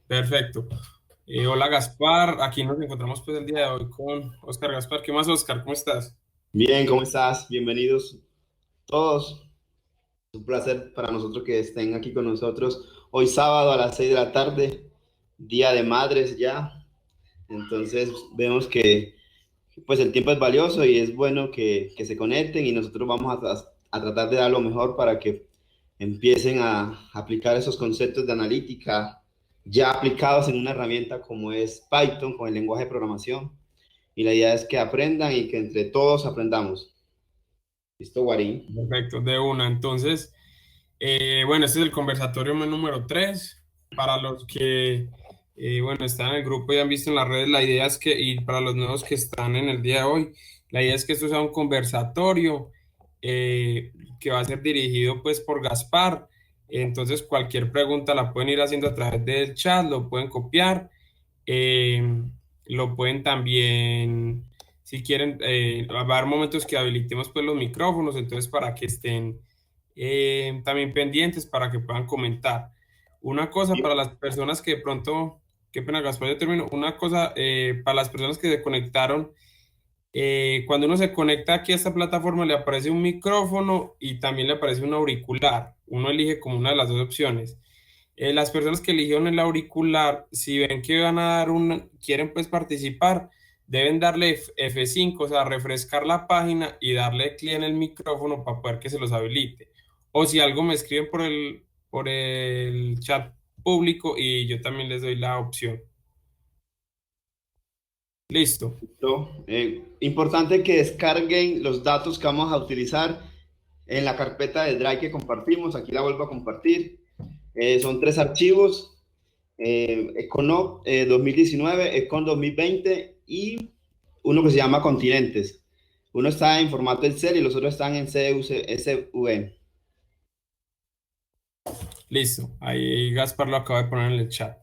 Perfecto. Hola Gaspar, aquí nos encontramos pues el día de hoy con Oscar Gaspar. ¿Qué más, Oscar? ¿Cómo estás? Bien, ¿cómo estás? Bienvenidos todos. Es un placer para nosotros que estén aquí con nosotros hoy sábado a las 6 de la tarde, Día de Madres ya. Entonces vemos que pues el tiempo es valioso y es bueno que se conecten y nosotros vamos a tratar de dar lo mejor para que empiecen a aplicar esos conceptos de analítica ya aplicados en una herramienta como es Python con el lenguaje de programación. Y la idea es que aprendan y que entre todos aprendamos. ¿Listo, Guarín? Perfecto, de una. Entonces, bueno, este es el conversatorio número 3. Para los que, bueno, están en el grupo y han visto en las redes, la idea es que, y para los nuevos que están en el día de hoy, la idea es que esto sea un conversatorio que va a ser dirigido pues por Gaspar. Entonces, cualquier pregunta la pueden ir haciendo a través del chat, lo pueden copiar. Eh, lo pueden también, si quieren, va a haber momentos que habilitemos pues los micrófonos, entonces para que estén también pendientes, para que puedan comentar. Una cosa para las personas que de pronto, qué pena Gaspar, yo termino, una cosa para las personas que se conectaron, cuando uno se conecta aquí a esta plataforma le aparece un micrófono y también le aparece un auricular. Uno elige como una de las dos opciones. Las personas que eligieron el auricular, si ven que van a dar quieren pues participar, deben darle F5, o sea, refrescar la página y darle clic en el micrófono para poder que se los habilite. O si algo me escriben por el chat público y yo también les doy la opción. Listo. Listo. Importante que descarguen los datos que vamos a utilizar en la carpeta de Drive que compartimos. Aquí la vuelvo a compartir. Son tres archivos: Econo 2019, Econ 2020 y uno que se llama Continentes. Uno está en formato Excel y los otros están en CSV. Listo. Ahí Gaspar lo acaba de poner en el chat.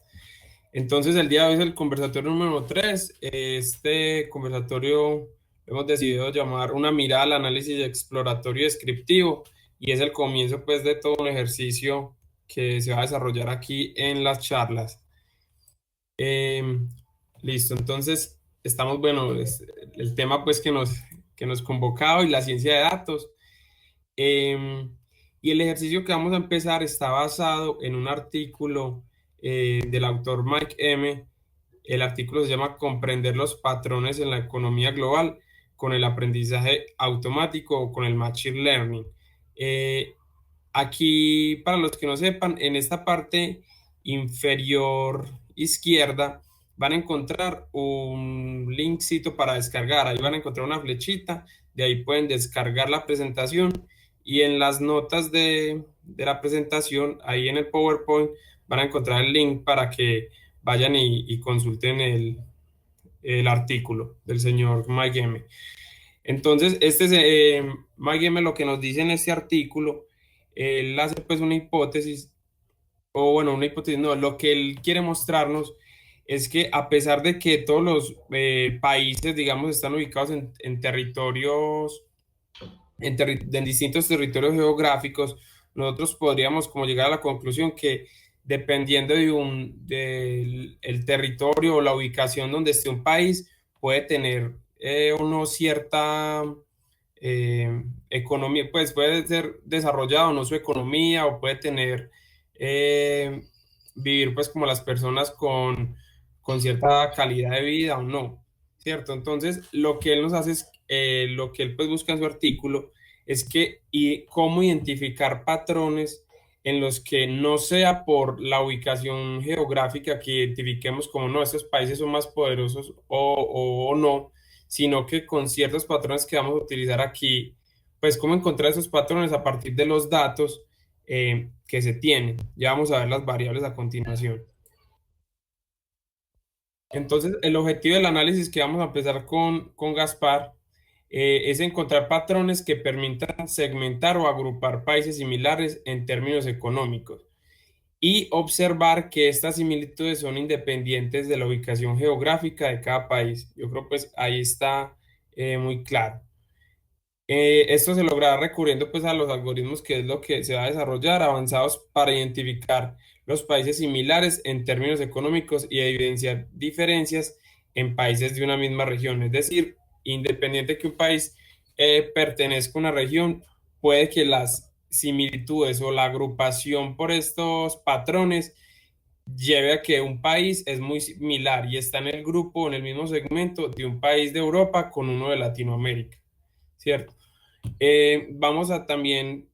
Entonces, el día de hoy es el conversatorio número 3. Este conversatorio hemos decidido llamar una mirada al análisis exploratorio y descriptivo y es el comienzo pues de todo un ejercicio que se va a desarrollar aquí en las charlas. Em, Listo, entonces estamos, bueno, el tema pues que nos convocaba y la ciencia de datos. Em, y el ejercicio que vamos a empezar está basado en un artículo del autor Mike M. El artículo se llama Comprender los patrones en la economía global con el aprendizaje automático o con el machine learning. Eh, Aquí, para los que no sepan, en esta parte inferior izquierda van a encontrar un linkcito para descargar. Ahí van a encontrar una flechita, de ahí pueden descargar la presentación y en las notas de la presentación, ahí en el PowerPoint, van a encontrar el link para que vayan y consulten el artículo del señor Mike M. Entonces, Mike M lo que nos dice en este artículo, él hace pues una hipótesis, o bueno, una hipótesis, no, lo que él quiere mostrarnos es que a pesar de que todos los países, digamos, están ubicados en territorios, en distintos territorios geográficos, nosotros podríamos como llegar a la conclusión que dependiendo del el territorio o la ubicación donde esté un país, puede tener uno cierta economía, pues puede ser desarrollado o no su economía o puede tener, eh, vivir pues como las personas con cierta calidad de vida o no, ¿cierto? Entonces, lo que él nos hace es, lo que él pues busca en su artículo es que y cómo identificar patrones en los que no sea por la ubicación geográfica que identifiquemos como no, estos países son más poderosos o no, sino que con ciertos patrones que vamos a utilizar aquí, pues cómo encontrar esos patrones a partir de los datos que se tienen. Ya vamos a ver las variables a continuación. Entonces, el objetivo del análisis que vamos a empezar con Gaspar es encontrar patrones que permitan segmentar o agrupar países similares en términos económicos y observar que estas similitudes son independientes de la ubicación geográfica de cada país. Yo creo pues ahí está muy claro. Esto se logrará recurriendo pues a los algoritmos que es lo que se va a desarrollar avanzados para identificar los países similares en términos económicos y evidenciar diferencias en países de una misma región. Es decir, independiente que un país pertenezca a una región, puede que las similitudes o la agrupación por estos patrones lleve a que un país es muy similar y está en el grupo, en el mismo segmento de un país de Europa con uno de Latinoamérica, ¿cierto? Vamos a también,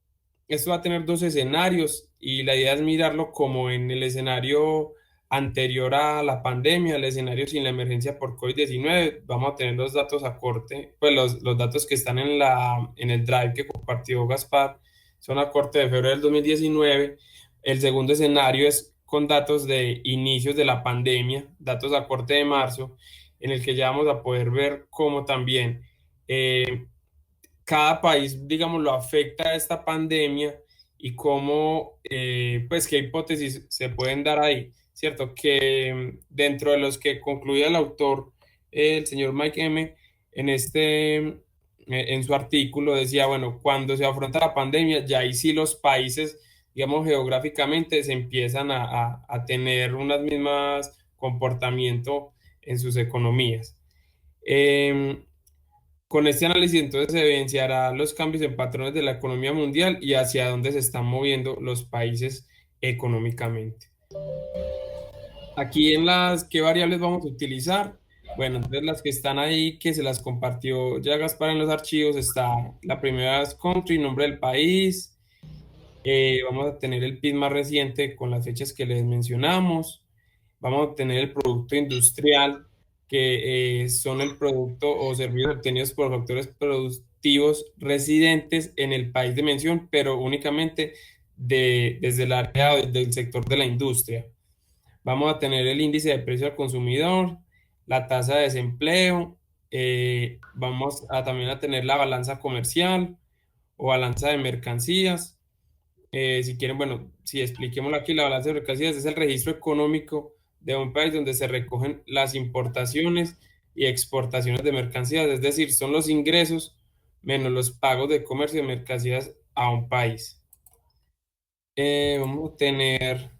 esto va a tener dos escenarios y la idea es mirarlo como en el escenario anterior a la pandemia, el escenario sin la emergencia por COVID-19. Vamos a tener los datos a corte, pues los datos que están en el drive que compartió Gaspar son a corte de febrero del 2019. El segundo escenario es con datos de inicios de la pandemia, datos a corte de marzo, en el que ya vamos a poder ver cómo también cada país, digamos, lo afecta a esta pandemia y cómo, pues, qué hipótesis se pueden dar ahí, ¿cierto? Que dentro de los que concluía el autor, el señor Mike M., en su artículo decía, bueno, cuando se afronta la pandemia, ya ahí sí los países, digamos, geográficamente se empiezan a tener unas mismas comportamiento en sus economías. Con este análisis entonces se evidenciará los cambios en patrones de la economía mundial y hacia dónde se están moviendo los países económicamente. Aquí en las qué variables vamos a utilizar. Bueno, entonces las que están ahí, que se las compartió ya Gaspar en los archivos, está la primera es country, nombre del país. Vamos a tener el PIB más reciente con las fechas que les mencionamos. Vamos a obtener el producto industrial, que son el producto o servicios obtenidos por factores productivos residentes en el país de mención, pero únicamente desde el área del sector de la industria. Vamos a tener el índice de precio al consumidor, la tasa de desempleo, vamos a también a tener la balanza comercial o balanza de mercancías. Si quieren, bueno, si expliquémoslo aquí, la balanza de mercancías es el registro económico de un país donde se recogen las importaciones y exportaciones de mercancías, es decir, son los ingresos menos los pagos de comercio de mercancías a un país. Vamos a tener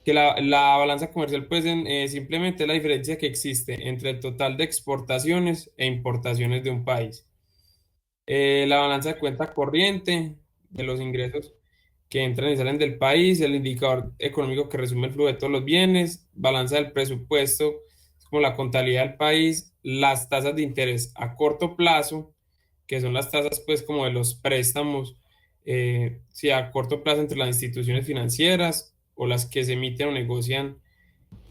que la balanza comercial, pues, simplemente es la diferencia que existe entre el total de exportaciones e importaciones de un país. La balanza de cuenta corriente de los ingresos que entran y salen del país, el indicador económico que resume el flujo de todos los bienes, balanza del presupuesto, es como la contabilidad del país, las tasas de interés a corto plazo, que son las tasas pues como de los préstamos, si a corto plazo entre las instituciones financieras o las que se emiten o negocian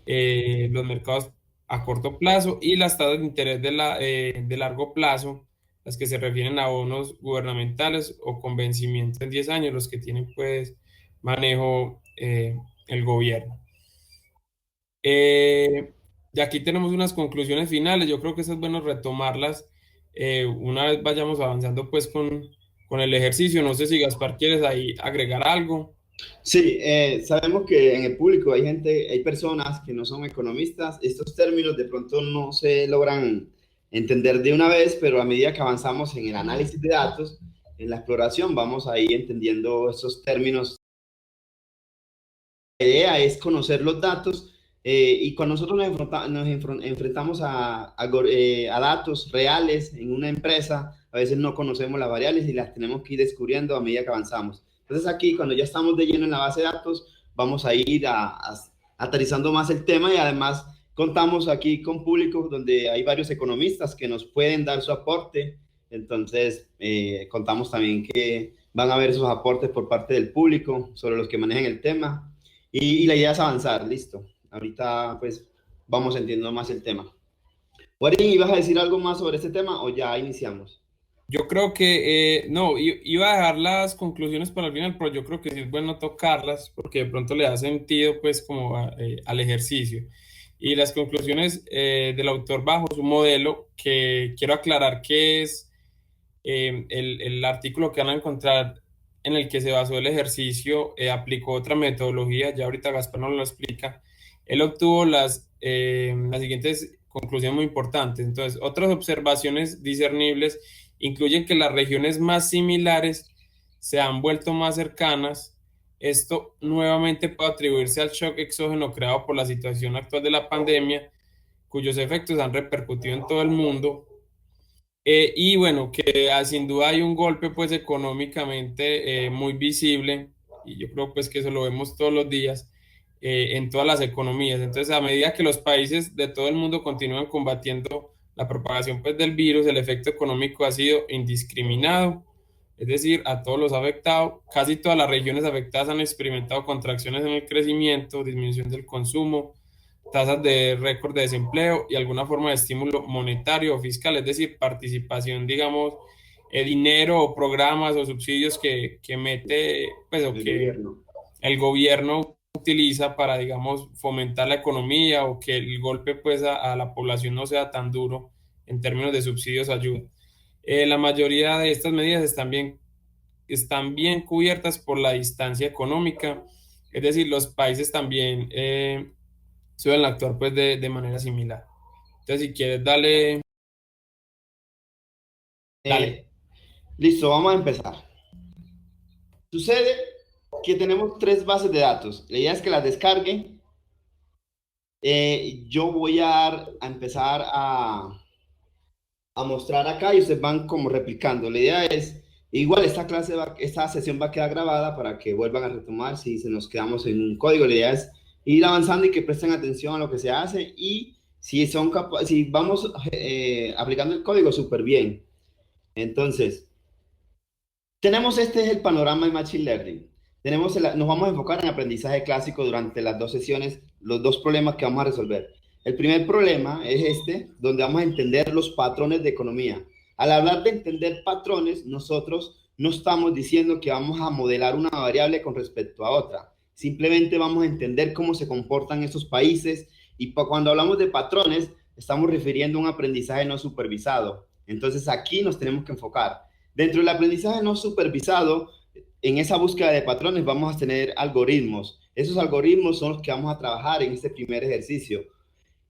los mercados a corto plazo y las tasas de interés de largo plazo, las que se refieren a bonos gubernamentales o con vencimiento en 10 años, los que tienen pues manejo el gobierno. Y aquí tenemos unas conclusiones finales, yo creo que es bueno retomarlas una vez vayamos avanzando pues con el ejercicio. No sé si Gaspar quieres ahí agregar algo. Sí, sabemos que en el público hay gente, hay personas que no son economistas. Estos términos de pronto no se logran entender de una vez, pero a medida que avanzamos en el análisis de datos, en la exploración, vamos a ir entendiendo estos términos. La idea es conocer los datos y cuando nosotros enfrentamos a datos reales en una empresa, a veces no conocemos las variables y las tenemos que ir descubriendo a medida que avanzamos. Entonces aquí, cuando ya estamos de lleno en la base de datos, vamos a ir aterrizando más el tema y además contamos aquí con públicos donde hay varios economistas que nos pueden dar su aporte. Entonces, contamos también que van a haber esos aportes por parte del público sobre los que manejen el tema. Y la idea es avanzar, listo. Ahorita pues vamos entendiendo más el tema. Warin, ¿ibas a decir algo más sobre este tema o ya iniciamos? Yo creo que, no, iba a dejar las conclusiones para el final, pero yo creo que sí es bueno tocarlas porque de pronto le da sentido pues como al ejercicio. Y las conclusiones del autor bajo su modelo, que quiero aclarar que es el artículo que van a encontrar en el que se basó el ejercicio, aplicó otra metodología, ya ahorita Gaspar nos lo explica. Él obtuvo las siguientes conclusiones muy importantes. Entonces, otras observaciones discernibles incluyen que las regiones más similares se han vuelto más cercanas, Esto nuevamente puede atribuirse al shock exógeno creado por la situación actual de la pandemia, cuyos efectos han repercutido en todo el mundo. Y bueno, que sin duda hay un golpe pues económicamente muy visible, y yo creo pues que eso lo vemos todos los días en todas las economías. Entonces, a medida que los países de todo el mundo continúan combatiendo la propagación pues del virus, el efecto económico ha sido indiscriminado, es decir, a todos los ha afectado. Casi todas las regiones afectadas han experimentado contracciones en el crecimiento, disminución del consumo, tasas de récord de desempleo y alguna forma de estímulo monetario o fiscal, es decir, participación, digamos, dinero o programas o subsidios que mete, pues, o El que gobierno. el gobierno utiliza para, digamos, fomentar la economía o que el golpe, pues, a la población no sea tan duro en términos de subsidios o ayuda. La mayoría de estas medidas están bien cubiertas por la distancia económica, es decir, los países también suelen actuar pues de manera similar. Entonces, si quieres, dale, dale. Eh, Listo, vamos a empezar. Sucede que tenemos tres bases de datos. La idea es que las descarguen. Yo voy a empezar a mostrar acá y ustedes van como replicando. La idea es, igual esta sesión va a quedar grabada para que vuelvan a retomar si se nos quedamos en un código. La idea es ir avanzando y que presten atención a lo que se hace y si vamos aplicando el código súper bien. Entonces, este es el panorama de Machine Learning. Nos vamos a enfocar en aprendizaje clásico durante las dos sesiones, los dos problemas que vamos a resolver. El primer problema es este, donde vamos a entender los patrones de economía. Al hablar de entender patrones, nosotros no estamos diciendo que vamos a modelar una variable con respecto a otra. Simplemente vamos a entender cómo se comportan esos países y cuando hablamos de patrones, estamos refiriendo a un aprendizaje no supervisado. Entonces aquí nos tenemos que enfocar. Dentro del aprendizaje no supervisado, en esa búsqueda de patrones vamos a tener algoritmos. Esos algoritmos son los que vamos a trabajar en este primer ejercicio.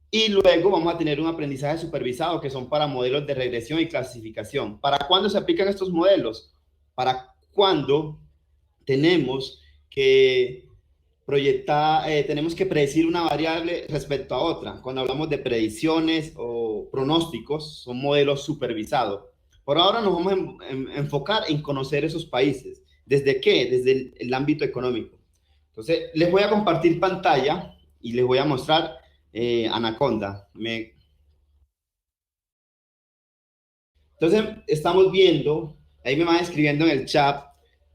Y luego vamos a tener un aprendizaje supervisado que son para modelos de regresión y clasificación. ¿Para cuándo se aplican estos modelos? Para cuando tenemos que tenemos que predecir una variable respecto a otra. Cuando hablamos de predicciones o pronósticos, son modelos supervisados. Por ahora nos vamos a enfocar en conocer esos países. ¿Desde qué? Desde el ámbito económico. Entonces, les voy a compartir pantalla y les voy a mostrar Anaconda. Entonces, estamos viendo, ahí me van escribiendo en el chat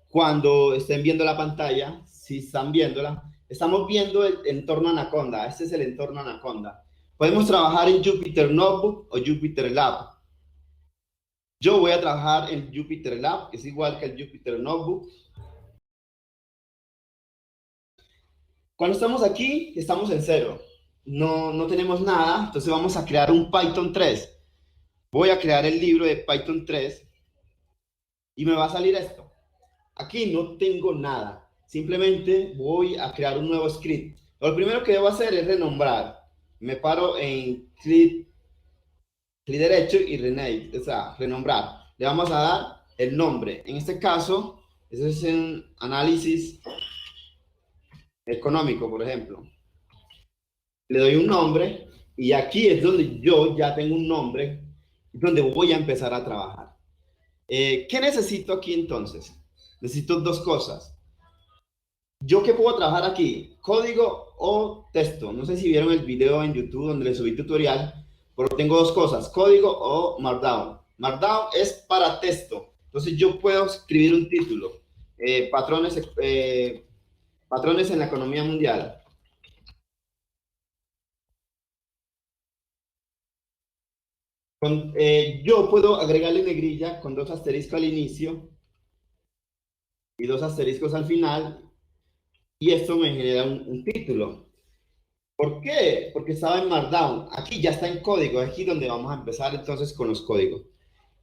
cuando estén viendo la pantalla, si están viéndola, estamos viendo el entorno Anaconda. Este es el entorno Anaconda. Podemos trabajar en Jupyter Notebook o Jupyter Lab. Yo voy a trabajar en Jupyter Lab, que es igual que el Jupyter Notebook. Cuando estamos aquí, estamos en cero. No tenemos nada, entonces vamos a crear un Python 3. Voy a crear el libro de Python 3 y me va a salir esto. Aquí no tengo nada. Simplemente voy a crear un nuevo script. Lo primero que debo hacer es renombrar. Me paro en clic derecho y rename, o sea, renombrar. Le vamos a dar el nombre. En este caso, eso es un análisis económico, por ejemplo. Le doy un nombre y aquí es donde yo ya tengo un nombre, donde voy a empezar a trabajar. ¿Qué necesito aquí entonces? Necesito dos cosas. ¿Yo qué puedo trabajar aquí? ¿Código o texto? No sé si vieron el video en YouTube donde les subí tutorial, pero tengo dos cosas, código o Markdown. Markdown es para texto. Entonces yo puedo escribir un título, patrones en la economía mundial. Yo puedo agregarle negrilla con dos asteriscos al inicio y dos asteriscos al final, y esto me genera un título. ¿Por qué? Porque estaba en Markdown. Aquí ya está en código, aquí donde vamos a empezar entonces con los códigos.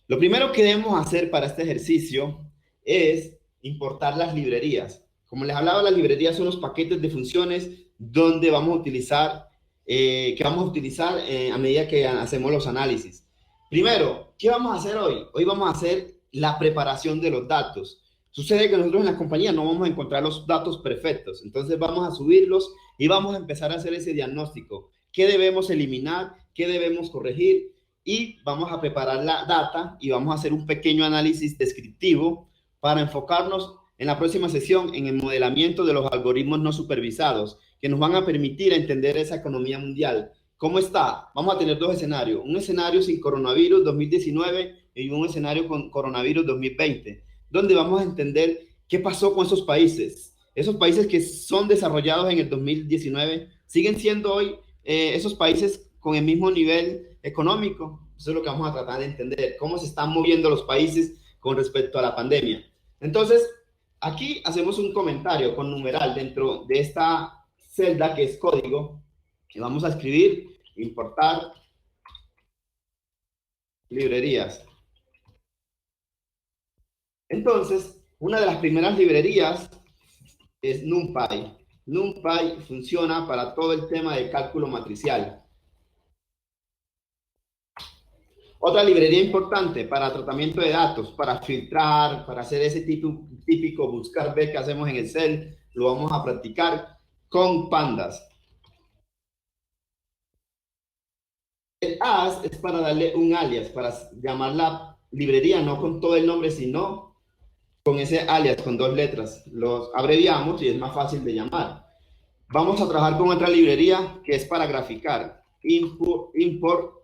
Lo primero que debemos hacer para este ejercicio es importar las librerías. Como les hablaba, las librerías son los paquetes de funciones donde vamos a utilizar, a medida que hacemos los análisis. Primero, ¿qué vamos a hacer hoy? Hoy vamos a hacer la preparación de los datos. Sucede que nosotros en la compañía no vamos a encontrar los datos perfectos, entonces vamos a subirlos y vamos a empezar a hacer ese diagnóstico. ¿Qué debemos eliminar? ¿Qué debemos corregir? Y vamos a preparar la data y vamos a hacer un pequeño análisis descriptivo para enfocarnos en la próxima sesión en el modelamiento de los algoritmos no supervisados que nos van a permitir entender esa economía mundial. ¿Cómo está? Vamos a tener dos escenarios, un escenario sin coronavirus 2019 y un escenario con coronavirus 2020, donde vamos a entender qué pasó con esos países. Esos países que son desarrollados en el 2019 siguen siendo hoy esos países con el mismo nivel económico. Eso es lo que vamos a tratar de entender, cómo se están moviendo los países con respecto a la pandemia. Entonces, aquí hacemos un comentario con numeral dentro de esta celda que es código, que vamos a escribir, importar librerías. Entonces, una de las primeras librerías es NumPy. NumPy funciona para todo el tema de cálculo matricial. Otra librería importante para tratamiento de datos, para filtrar, para hacer ese típico buscar B que hacemos en Excel, lo vamos a practicar con pandas. El as es para darle un alias, para llamar la librería no con todo el nombre, sino con ese alias, con dos letras. Los abreviamos y es más fácil de llamar. Vamos a trabajar con otra librería que es para graficar. Import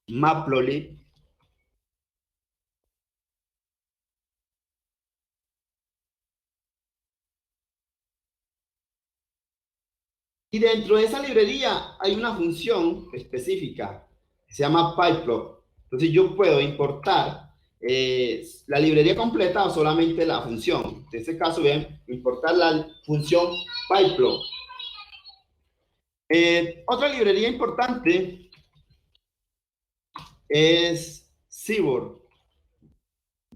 Matplotlib. Y dentro de esa librería hay una función específica que se llama pyplot. Entonces yo puedo importar la librería completa o solamente la función. En este caso voy a importar la función pyplot. Otra librería importante es Seaborn.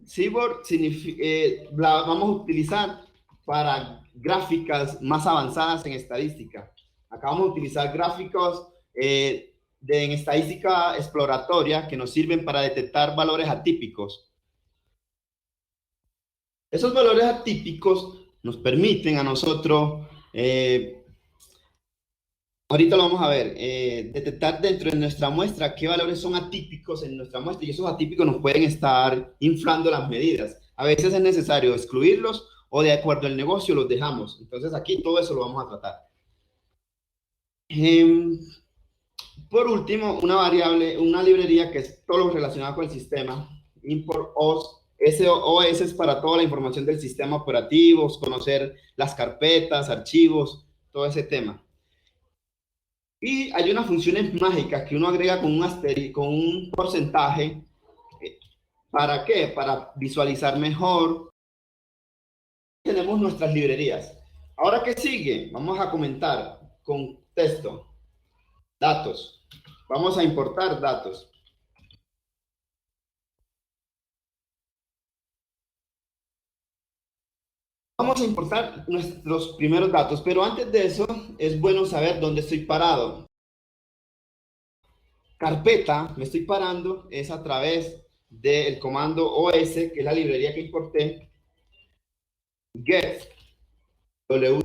Seaborn la vamos a utilizar para gráficas más avanzadas en estadística. Acá vamos a utilizar gráficos en estadística exploratoria que nos sirven para detectar valores atípicos. Esos valores atípicos nos permiten a nosotros, ahorita lo vamos a ver, detectar dentro de nuestra muestra qué valores son atípicos en nuestra muestra, y esos atípicos nos pueden estar inflando las medidas. A veces es necesario excluirlos o de acuerdo al negocio los dejamos. Entonces aquí todo eso lo vamos a tratar. Por último, una librería que es todo lo relacionado con el sistema, import OS. OS es para toda la información del sistema operativo, conocer las carpetas, archivos, todo ese tema. Y hay unas funciones mágicas que uno agrega con con un porcentaje. ¿Para qué? Para visualizar mejor. Tenemos nuestras librerías. Ahora, ¿qué sigue? Vamos a comentar con texto. Datos. Vamos a importar datos. Vamos a importar nuestros primeros datos, pero antes de eso es bueno saber dónde estoy parado. Carpeta, me estoy parando, es a través del comando OS, que es la librería que importé. Get W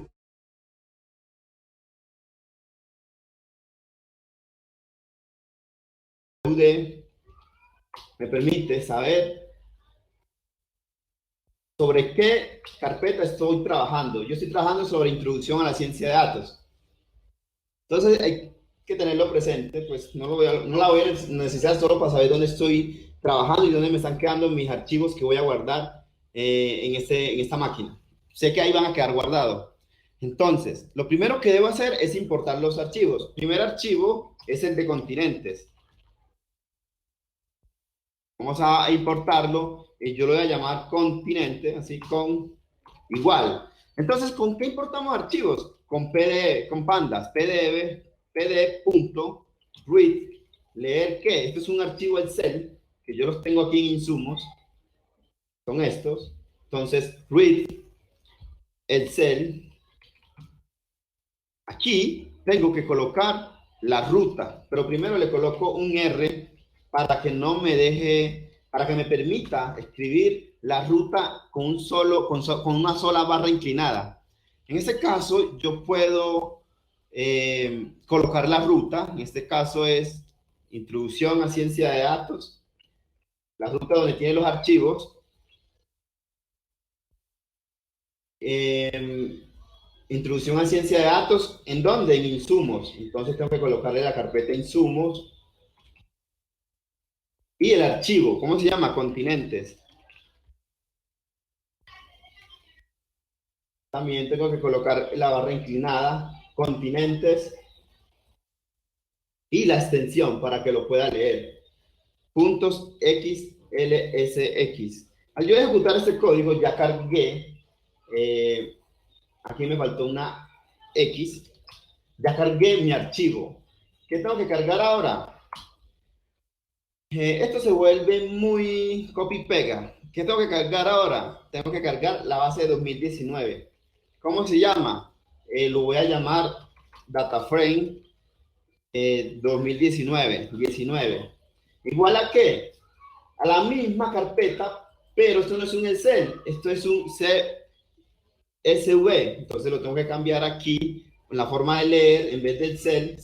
me permite saber sobre qué carpeta estoy trabajando. Yo estoy trabajando sobre introducción a la ciencia de datos. Entonces hay que tenerlo presente, pues no la voy a necesitar solo para saber dónde estoy trabajando y dónde me están quedando mis archivos que voy a guardar en esta máquina. Sé que ahí van a quedar guardados. Entonces, lo primero que debo hacer es importar los archivos. El primer archivo es el de continentes. Vamos a importarlo y yo lo voy a llamar continente, así con igual. Entonces, ¿con qué importamos archivos? Con con pandas, pdf.read, leer qué. Esto es un archivo Excel que yo los tengo aquí en insumos. Son estos. Entonces, read Excel. Aquí tengo que colocar la ruta, pero primero le coloco un R para que no me deje para que me permita escribir la ruta con una sola barra inclinada. En este caso, yo puedo colocar la ruta. En este caso es Introducción a Ciencia de Datos, la ruta donde tiene los archivos. Introducción a Ciencia de Datos, ¿en dónde? En Insumos. Entonces tengo que colocarle la carpeta Insumos. Y el archivo, ¿cómo se llama? Continentes. También tengo que colocar la barra inclinada, continentes, y la extensión para que lo pueda leer. Puntos XLSX. Al yo ejecutar este código, ya cargué, aquí me faltó una X, ya cargué mi archivo. ¿Qué tengo que cargar ahora? Esto se vuelve muy copy-pega. ¿Qué tengo que cargar ahora? Tengo que cargar la base de 2019. ¿Cómo se llama? Lo voy a llamar DataFrame 2019. ¿Igual a qué? A la misma carpeta, pero esto no es un Excel, esto es un CSV. Entonces lo tengo que cambiar aquí en la forma de leer, en vez del Excel,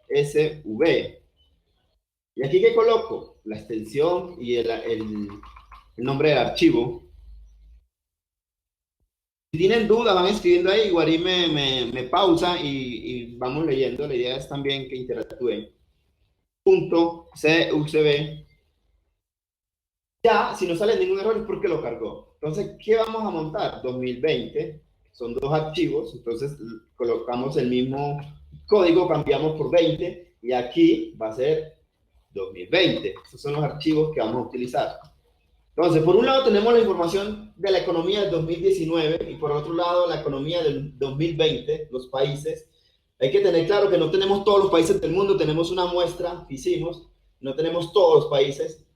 CSV. ¿Y aquí qué coloco? La extensión y el nombre del archivo. Si tienen dudas, van escribiendo ahí, igual me pausa y vamos leyendo. La idea es también que interactúen. Punto CUCB. Ya, si no sale ningún error es porque lo cargó. Entonces, ¿qué vamos a montar? 2020, son dos archivos, entonces colocamos el mismo código, cambiamos por 20 y aquí va a ser 2020. Estos son los archivos que vamos a utilizar. Entonces, por un lado tenemos la información de la economía del 2019 y por otro lado la economía del 2020, los países. Hay que tener claro que no tenemos todos los países del mundo, tenemos una muestra que hicimos, no tenemos todos los países.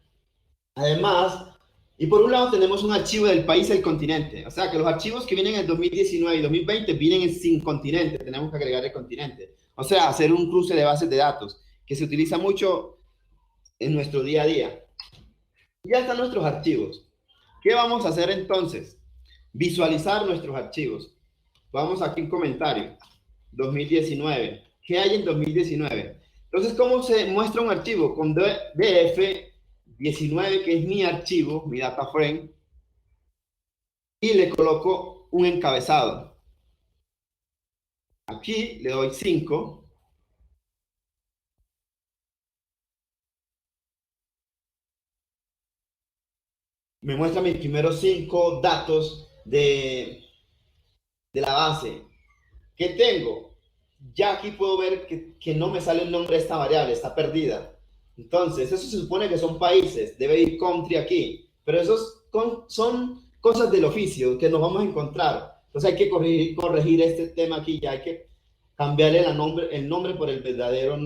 Además, y por un lado tenemos un archivo del país y el continente. O sea, que los archivos que vienen en 2019 y 2020 vienen sin continente, tenemos que agregar el continente. O sea, hacer un cruce de bases de datos, que se utiliza mucho en nuestro día a día. Ya están nuestros archivos. ¿Qué vamos a hacer entonces? Visualizar nuestros archivos. Vamos aquí en comentario. 2019. ¿Qué hay en 2019? Entonces, ¿cómo se muestra un archivo? Con DF19, que es mi archivo, mi data frame, y le coloco un encabezado. Aquí le doy 5. Me muestra mis primeros 5 datos de la base. ¿Qué tengo? Ya aquí puedo ver que no me sale el nombre de esta variable, está perdida. Entonces, eso se supone que son países, debe ir country aquí, pero esos son cosas del oficio que nos vamos a encontrar. Entonces hay que corregir este tema aquí, ya hay que cambiarle el nombre por el verdadero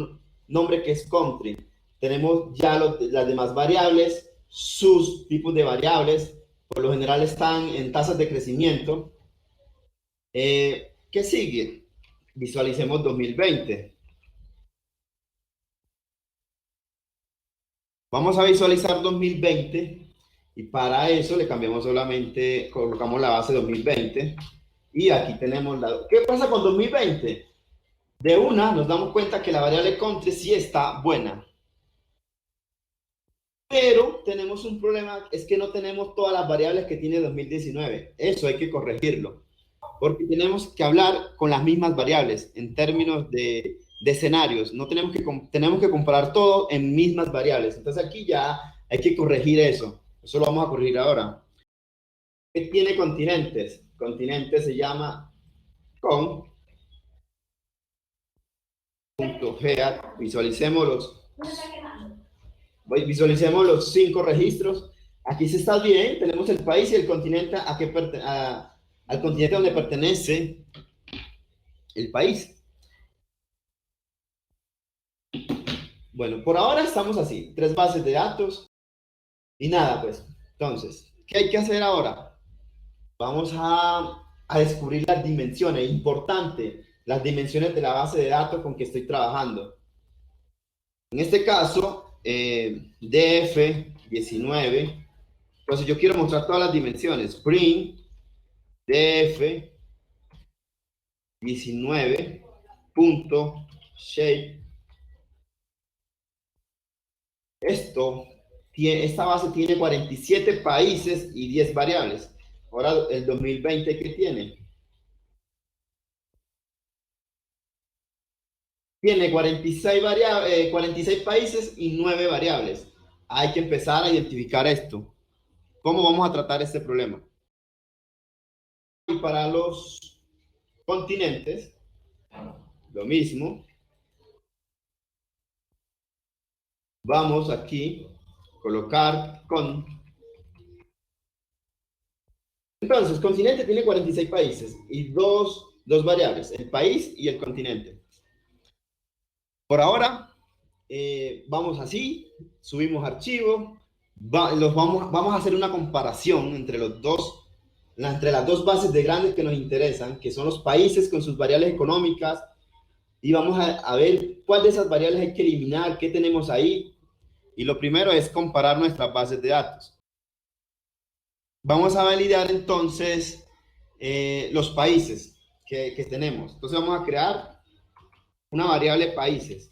nombre que es country. Tenemos ya las demás variables, sus tipos de variables, por lo general están en tasas de crecimiento. ¿Qué sigue? Visualicemos 2020. Vamos a visualizar 2020 y para eso le cambiamos solamente, colocamos la base 2020 y aquí tenemos la... ¿Qué pasa con 2020? De una nos damos cuenta que la variable country sí está buena. Pero tenemos un problema, es que no tenemos todas las variables que tiene 2019. Eso hay que corregirlo. Porque tenemos que hablar con las mismas variables en términos de escenarios. No tenemos que comparar todo en mismas variables. Entonces aquí ya hay que corregir eso. Eso lo vamos a corregir ahora. ¿Qué tiene continentes? Continente se llama con.head. Visualicemos los 5 registros. Aquí se está bien. Tenemos el país y el continente al continente donde pertenece el país. Bueno, por ahora estamos así, 3 bases de datos y nada, pues. Entonces, ¿qué hay que hacer ahora? Vamos a descubrir las dimensiones, importante, las dimensiones de la base de datos con que estoy trabajando. En este caso, df19. Entonces yo quiero mostrar todas las dimensiones. Print df19.shape. Esta base tiene 47 países y 10 variables. Ahora el 2020, ¿qué tiene? Tiene 46 países y 9 variables. Hay que empezar a identificar esto. ¿Cómo vamos a tratar este problema? Y para los continentes, lo mismo. Vamos aquí, colocar con. Entonces, continente tiene 46 países y dos variables, el país y el continente. Por ahora, vamos así, subimos archivo, vamos a hacer una comparación entre entre las dos bases de grandes que nos interesan, que son los países con sus variables económicas, y vamos a ver cuál de esas variables hay que eliminar, qué tenemos ahí. Y lo primero es comparar nuestras bases de datos. Vamos a validar entonces los países que tenemos. Entonces vamos a crear una variable países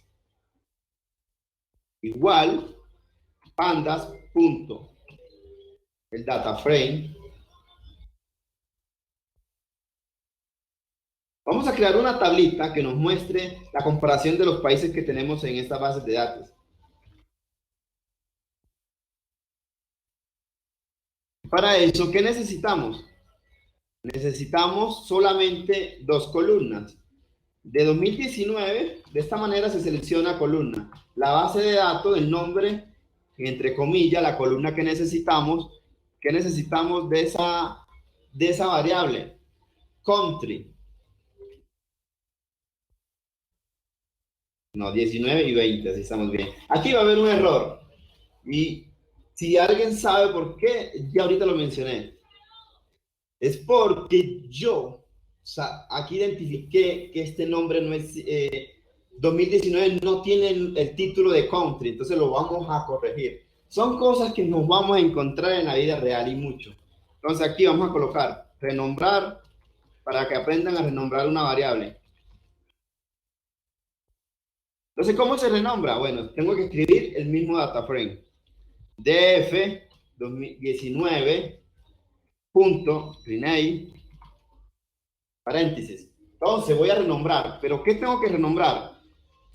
igual pandas punto el data frame. Vamos a crear una tablita que nos muestre la comparación de los países que tenemos en esta base de datos. Para eso, ¿qué necesitamos? Necesitamos solamente dos columnas. De 2019, de esta manera se selecciona columna. La base de datos, el nombre, entre comillas, la columna que necesitamos de esa variable. Country. No, 19 y 20, así estamos bien. Aquí va a haber un error. Y si alguien sabe por qué, ya ahorita lo mencioné. Es porque yo, o sea, aquí identifiqué que este nombre no es, 2019 no tiene el título de country, entonces lo vamos a corregir. Son cosas que nos vamos a encontrar en la vida real y mucho. Entonces aquí vamos a colocar renombrar para que aprendan a renombrar una variable. Entonces, ¿cómo se renombra? Bueno, tengo que escribir el mismo data frame. df 2019 punto rename paréntesis. Entonces voy a renombrar, pero ¿qué tengo que renombrar?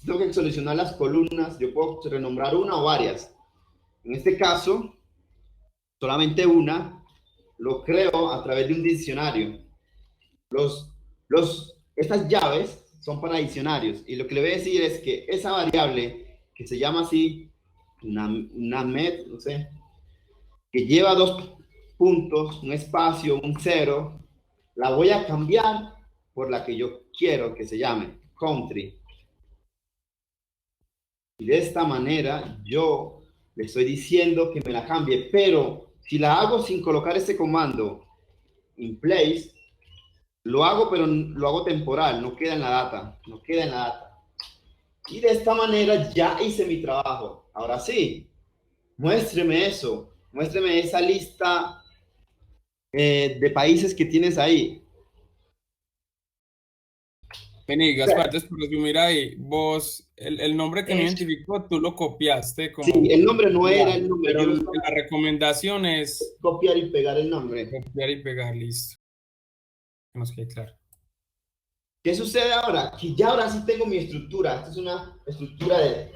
Tengo que seleccionar las columnas, yo puedo renombrar una o varias. En este caso, solamente una, lo creo a través de un diccionario. Estas llaves son para diccionarios y lo que le voy a decir es que esa variable que se llama así, una met, no sé, que lleva dos puntos, un espacio, un cero, la voy a cambiar por la que yo quiero que se llame country. Y de esta manera yo le estoy diciendo que me la cambie, pero si la hago sin colocar este comando in place, lo hago, pero lo hago temporal, no queda en la data, no queda en la data. Y de esta manera ya hice mi trabajo. Ahora sí, muéstreme eso, muéstreme esa lista de países que tienes ahí. Vení, Gaspar, entonces por resumir ahí, vos, el nombre que no Es, identificó, tú lo copiaste sí, como, el nombre no ya, era el nombre, pero yo lo la estaba recomendación es copiar y pegar el nombre. copiar y pegar, listo. Que nos quede claro. ¿Qué sucede ahora? Que ya ahora sí tengo mi estructura. Esta es una estructura de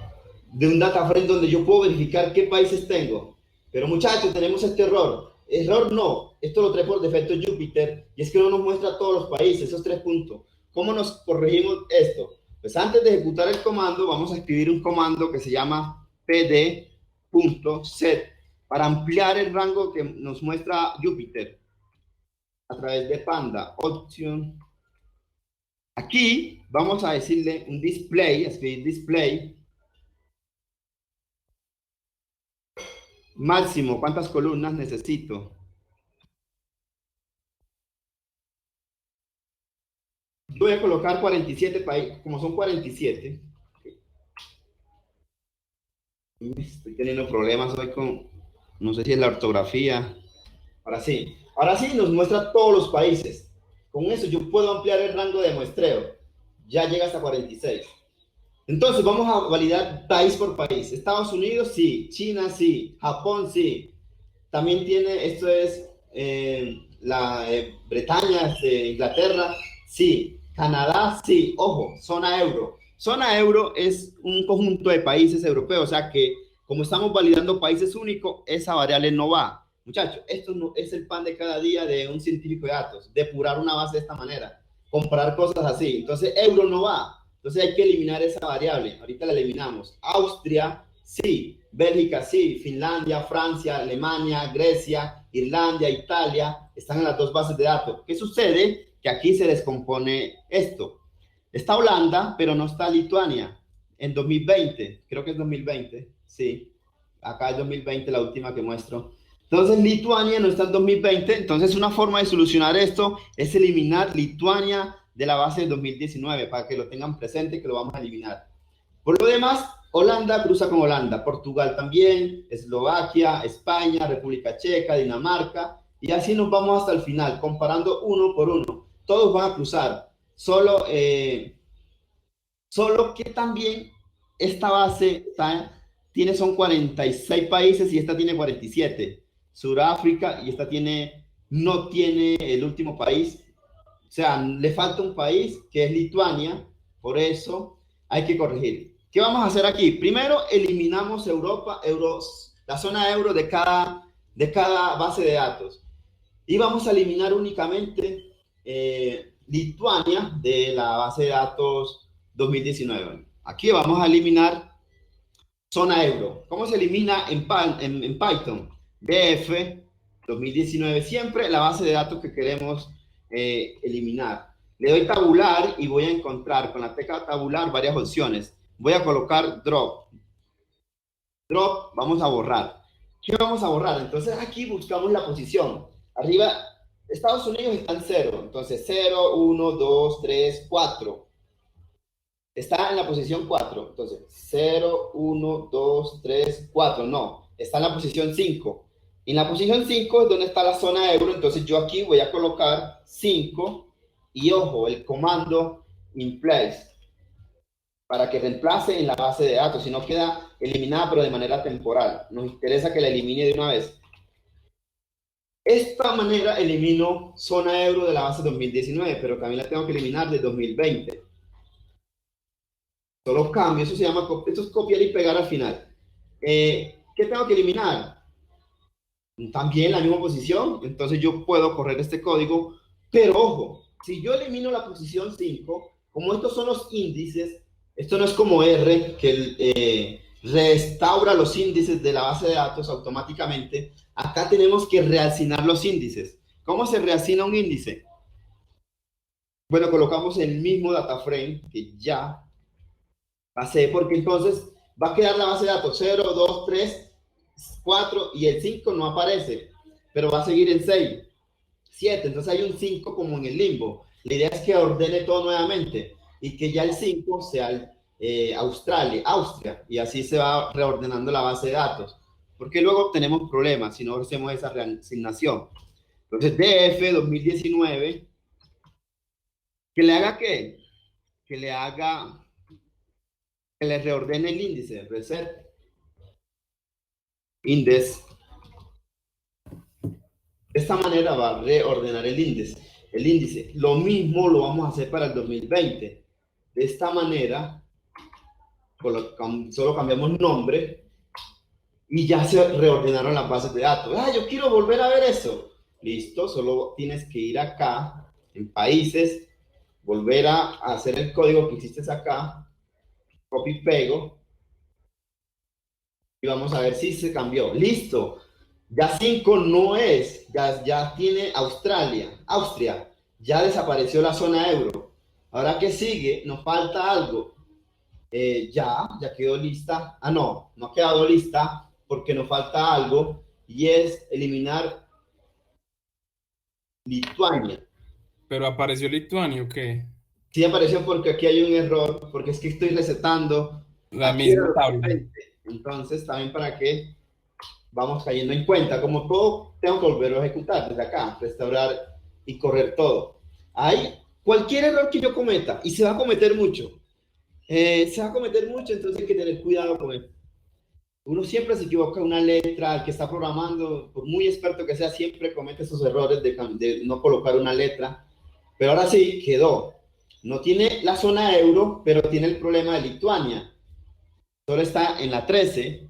un data frame donde yo puedo verificar qué países tengo. Pero muchachos, tenemos este error. Error no. Esto lo trae por defecto Jupyter y es que no nos muestra todos los países, esos tres puntos. ¿Cómo nos corregimos esto? Pues antes de ejecutar el comando, vamos a escribir un comando que se llama pd.set para ampliar el rango que nos muestra Jupyter a través de Panda. Option. Aquí vamos a decirle un display, escribir display. Máximo, ¿cuántas columnas necesito? Voy a colocar 47 países, como son 47. Estoy teniendo problemas hoy con, no sé si es la ortografía. Ahora sí nos muestra todos los países. Con eso yo puedo ampliar el rango de muestreo. Ya llega hasta 46. Entonces vamos a validar país por país. Estados Unidos, sí. China, sí. Japón, sí. También tiene, esto es la Bretaña, Inglaterra, sí. Canadá, sí. Ojo, zona euro. Zona euro es un conjunto de países europeos, o sea que como estamos validando países únicos, esa variable no va. Muchachos, esto no es el pan de cada día de un científico de datos, depurar una base de esta manera, comparar cosas así. Entonces, euro no va. Entonces hay que eliminar esa variable. Ahorita la eliminamos. Austria, sí. Bélgica, sí. Finlandia, Francia, Alemania, Grecia, Irlanda, Italia, están en las dos bases de datos. ¿Qué sucede? Que aquí se descompone esto. Está Holanda, pero no está Lituania. En 2020, creo que es 2020, sí. Acá es 2020 la última que muestro. Entonces Lituania no está en 2020. Entonces una forma de solucionar esto es eliminar Lituania de la base de 2019 para que lo tengan presente que lo vamos a eliminar. Por lo demás, Holanda cruza con Holanda, Portugal también, Eslovaquia, España, República Checa, Dinamarca, y así nos vamos hasta el final, comparando uno por uno. Todos van a cruzar, solo que también esta base tiene son 46 países y esta tiene 47. Sudáfrica y esta no tiene el último país, o sea, le falta un país que es Lituania, por eso hay que corregir. ¿Qué vamos a hacer aquí? Primero eliminamos Europa, la zona euro de cada base de datos. Y vamos a eliminar únicamente Lituania de la base de datos 2019. Aquí vamos a eliminar zona euro. ¿Cómo se elimina en Python? df 2019, siempre la base de datos que queremos eliminar. Le doy tabular y voy a encontrar con la tecla tabular varias opciones. Voy a colocar drop. Drop, vamos a borrar. ¿Qué vamos a borrar? Entonces aquí buscamos la posición. Arriba, Estados Unidos está en 0. Entonces 0, 1, 2, 3, 4. Está en la posición 4. Entonces 0, 1, 2, 3, 4. No, está en la posición 5. En la posición 5 es donde está la zona euro. Entonces yo aquí voy a colocar 5. Y ojo, el comando in place para que reemplace en la base de datos, si no queda eliminada pero de manera temporal. Nos interesa que la elimine de una vez. Esta manera elimino zona euro de la base 2019, pero también la tengo que eliminar de 2020. Solo cambio, eso se llama, esto es copiar y pegar al final. ¿Qué tengo que eliminar? También la misma posición, entonces yo puedo correr este código, pero ojo, si yo elimino la posición 5, como estos son los índices, esto no es como R, que restaura los índices de la base de datos automáticamente. Acá tenemos que reasignar los índices. ¿Cómo se reasigna un índice? Bueno, colocamos el mismo data frame que ya pasé, porque entonces va a quedar la base de datos 0, 2, 3, 4 y el 5 no aparece, pero va a seguir en 6, 7. Entonces hay un 5 como en el limbo. La idea es que ordene todo nuevamente y que ya el 5 sea Austria, y así se va reordenando la base de datos, porque luego tenemos problemas si no hacemos esa reasignación. Entonces DF 2019, que le haga qué? Que le haga, que le reordene el índice, reset index. De esta manera va a reordenar el índice. El índice. Lo mismo lo vamos a hacer para el 2020. De esta manera, solo cambiamos nombre y ya se reordenaron las bases de datos. Ah, yo quiero volver a ver eso. Listo, solo tienes que ir acá, en países, volver a hacer el código que hiciste acá, copy pego, y vamos a ver si se cambió. Listo. Ya 5 no es, ya tiene Austria, ya desapareció la zona euro. Ahora que sigue, nos falta algo. Ya quedó lista. Ah, no ha quedado lista porque nos falta algo y es eliminar Lituania. ¿Pero apareció Lituania o qué? Sí apareció porque aquí hay un error, porque es que estoy resetando. La Aquí era misma tabla. 2020. Entonces, también para que vamos cayendo en cuenta, como todo, tengo que volverlo a ejecutar desde acá, restaurar y correr todo. Hay cualquier error que yo cometa, y se va a cometer mucho, entonces hay que tener cuidado con él. Uno siempre se equivoca una letra, el que está programando, por muy experto que sea, siempre comete esos errores de no colocar una letra. Pero ahora sí, quedó. No tiene la zona euro, pero tiene el problema de Lituania. Solo está en la 13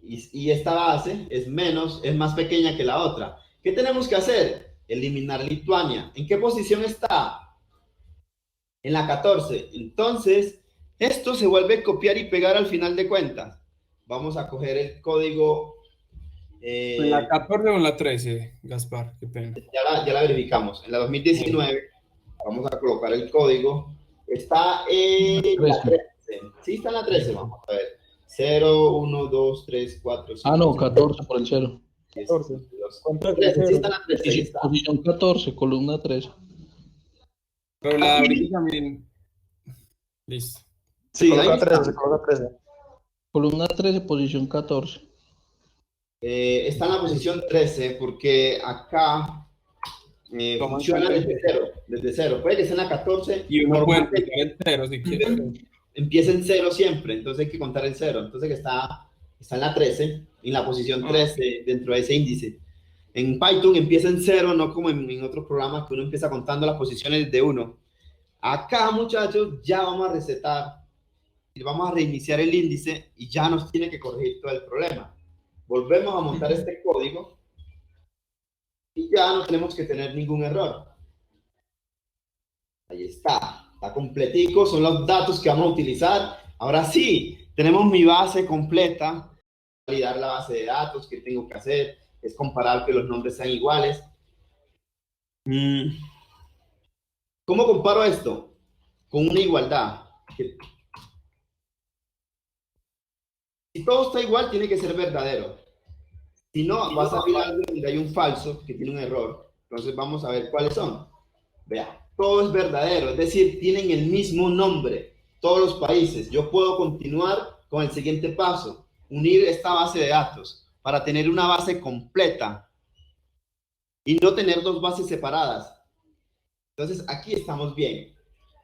y esta base es menos, es más pequeña que la otra. ¿Qué tenemos que hacer? Eliminar Lituania. ¿En qué posición está? En la 14. Entonces, esto se vuelve a copiar y pegar al final de cuentas. Vamos a coger el código. ¿En la 14 o en la 13, Gaspar? Qué pena. Ya la verificamos. En la 2019, vamos a colocar el código. Está en la 13. Sí, está en la 13. Vamos a ver. 0, 1, 2, 3, 4, 5. Ah, no, 14 por el 0. 10, 14. 22. ¿Cuánto 13, sí es? está en la 13. Ahí está. Posición 14, columna 13. Pero la de Aquí, ahorita también. Listo. Se sí, ahí coloca está. 13, se coloca 13. Columna 13, posición 14. Está en la posición 13 porque acá Toman funciona cuenta desde cero. Desde cero. Puede que esté en la 14. y uno puede Normalmente empezar el 0 si quiere. empieza en cero siempre, entonces hay que contar el cero. Entonces que está en la 13, en la posición 13 dentro de ese índice. En Python empieza en cero, no como en otros programas que uno empieza contando las posiciones de uno. Acá, muchachos, ya vamos a resetar y vamos a reiniciar el índice y ya nos tiene que corregir todo el problema. Volvemos a montar este código y ya no tenemos que tener ningún error. Ahí está completico, son los datos que vamos a utilizar. Ahora sí, tenemos mi base completa. Validar la base de datos, que tengo que hacer, es comparar que los nombres sean iguales. ¿Cómo comparo esto? Con una igualdad. Si todo está igual, tiene que ser verdadero. Si no, vas a ver algo donde hay un falso, que tiene un error. Entonces vamos a ver cuáles son. Vea, todo es verdadero, es decir, tienen el mismo nombre, todos los países. Yo puedo continuar con el siguiente paso, unir esta base de datos para tener una base completa y no tener dos bases separadas. Entonces aquí estamos bien,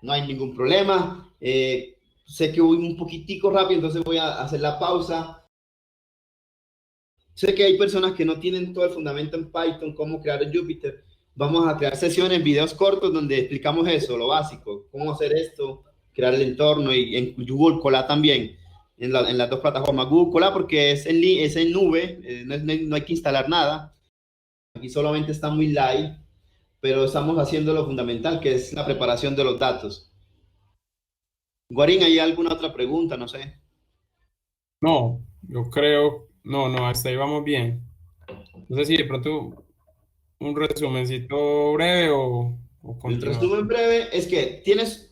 no hay ningún problema. Sé que voy un poquitico rápido, entonces voy a hacer la pausa. Sé que hay personas que no tienen todo el fundamento en Python, cómo crear el Jupyter. Vamos a crear sesiones, videos cortos donde explicamos eso, lo básico, cómo hacer esto, crear el entorno y en Google Colab también, en las dos plataformas. Google Colab porque es en nube, no hay que instalar nada. Aquí solamente está muy light, pero estamos haciendo lo fundamental, que es la preparación de los datos. Guarín, ¿hay alguna otra pregunta? No sé. No, yo creo. No, hasta ahí vamos bien. No sé si de pronto un resumencito breve o El continuar. resumen breve es que tienes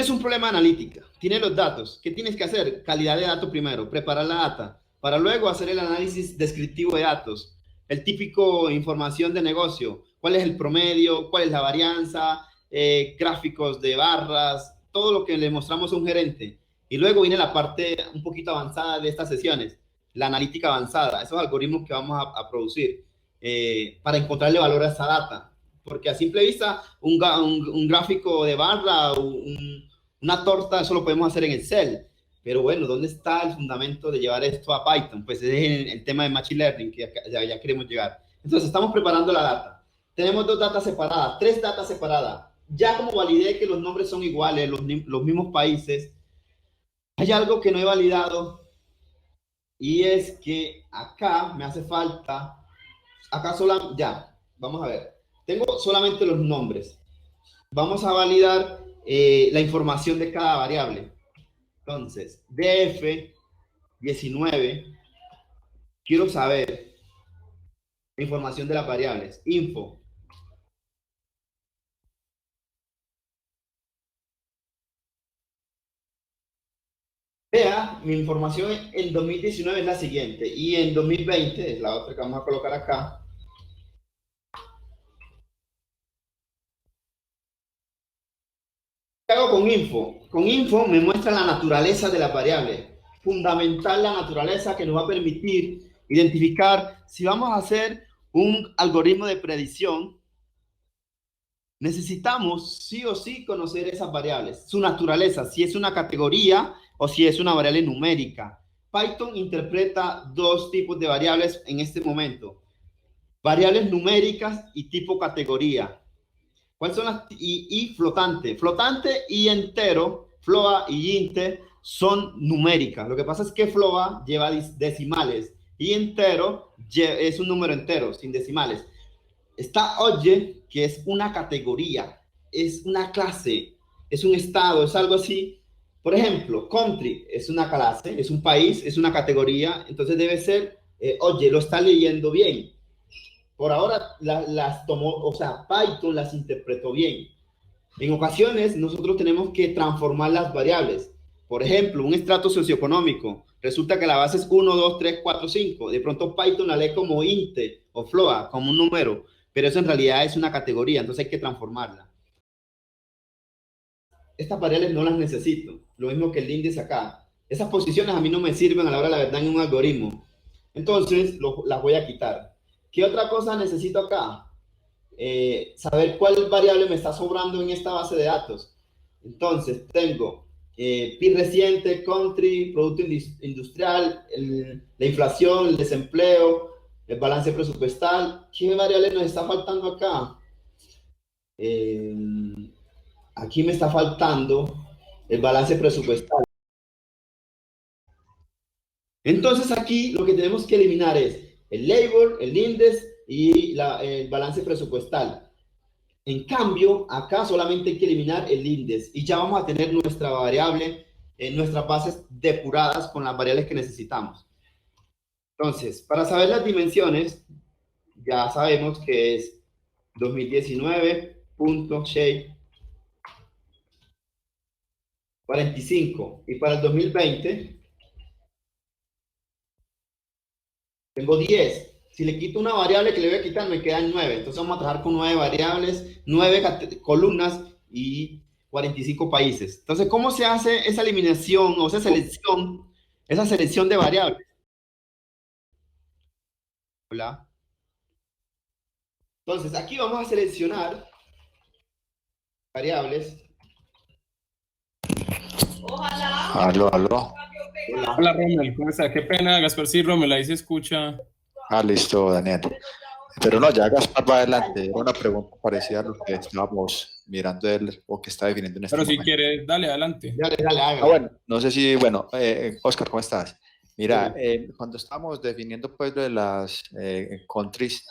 un problema analítica, tienes los datos. ¿Qué tienes que hacer? Calidad de datos primero, preparar la data, para luego hacer el análisis descriptivo de datos, el típico información de negocio, cuál es el promedio, cuál es la varianza, gráficos de barras, todo lo que le mostramos a un gerente. Y luego viene la parte un poquito avanzada de estas sesiones, la analítica avanzada, esos algoritmos que vamos a producir para encontrarle valor a esa data porque a simple vista un gráfico de barra o una torta, eso lo podemos hacer en Excel. Pero bueno, ¿dónde está el fundamento de llevar esto a Python? Pues es el tema de Machine Learning que ya queremos llegar. Entonces, estamos preparando la data. Tenemos dos datas separadas, tres datas separadas. Ya como validé que los nombres son iguales, los mismos países, hay algo que no he validado y es que acá me hace falta, acá solo, ya, vamos a ver. Tengo solamente los nombres. Vamos a validar la información de cada variable. Entonces, df19, quiero saber la información de las variables. Info. Vea, mi información en 2019 es la siguiente y en 2020 es la otra que vamos a colocar acá. ¿Qué hago con info? Con info me muestra la naturaleza de las variables. fundamental la naturaleza que nos va a permitir identificar si vamos a hacer un algoritmo de predicción. Necesitamos sí o sí conocer esas variables, su naturaleza, si es una categoría o si es una variable numérica. Python interpreta dos tipos de variables en este momento: variables numéricas y tipo categoría. ¿Cuáles son las? Y flotante. Flotante y entero, float y int, son numéricas. Lo que pasa es que float lleva decimales y entero es un número entero, sin decimales. Está object, que es una categoría, es una clase, es un estado, es algo así. Por ejemplo, country es una clase, es un país, es una categoría, entonces debe ser object, lo está leyendo bien. Por ahora las tomó, o sea, Python las interpretó bien. En ocasiones nosotros tenemos que transformar las variables. Por ejemplo, un estrato socioeconómico. Resulta que la base es 1, 2, 3, 4, 5. De pronto Python la lee como int o float, como un número, pero eso en realidad es una categoría, entonces hay que transformarla. Estas variables no las necesito, lo mismo que el índice acá. Esas posiciones a mí no me sirven a la hora de la verdad en un algoritmo. Entonces las voy a quitar. ¿Qué otra cosa necesito acá? Saber cuál variable me está sobrando en esta base de datos. Entonces tengo PIB reciente, country, producto industrial, la inflación, el desempleo, el balance presupuestal. ¿Qué variable nos está faltando acá? Aquí me está faltando el balance presupuestal. Entonces aquí lo que tenemos que eliminar es el labor, el índice y el balance presupuestal. En cambio, acá solamente hay que eliminar el índice y ya vamos a tener nuestra variable en nuestras bases depuradas con las variables que necesitamos. Entonces, para saber las dimensiones, ya sabemos que es 2019.shape 45 y para el 2020 tengo 10. Si le quito una variable que le voy a quitar, me quedan 9. Entonces vamos a trabajar con 9 variables, 9 columnas y 45 países. Entonces, ¿cómo se hace esa eliminación o esa selección de variables? Hola. Entonces, aquí vamos a seleccionar variables. Aló, aló. Hola, Rommel, ¿cómo está? Qué pena, Gaspar, sí, Rommel, ahí se escucha. Listo, Daniel. Pero no, ya Gaspar va adelante. Era una pregunta parecida a lo que estábamos mirando él o que está definiendo en este Pero si momento. quieres, dale, adelante. Dale, hágale. Bueno, no sé si, bueno, Oscar, ¿cómo estás? Mira, cuando estábamos definiendo pues lo de las countries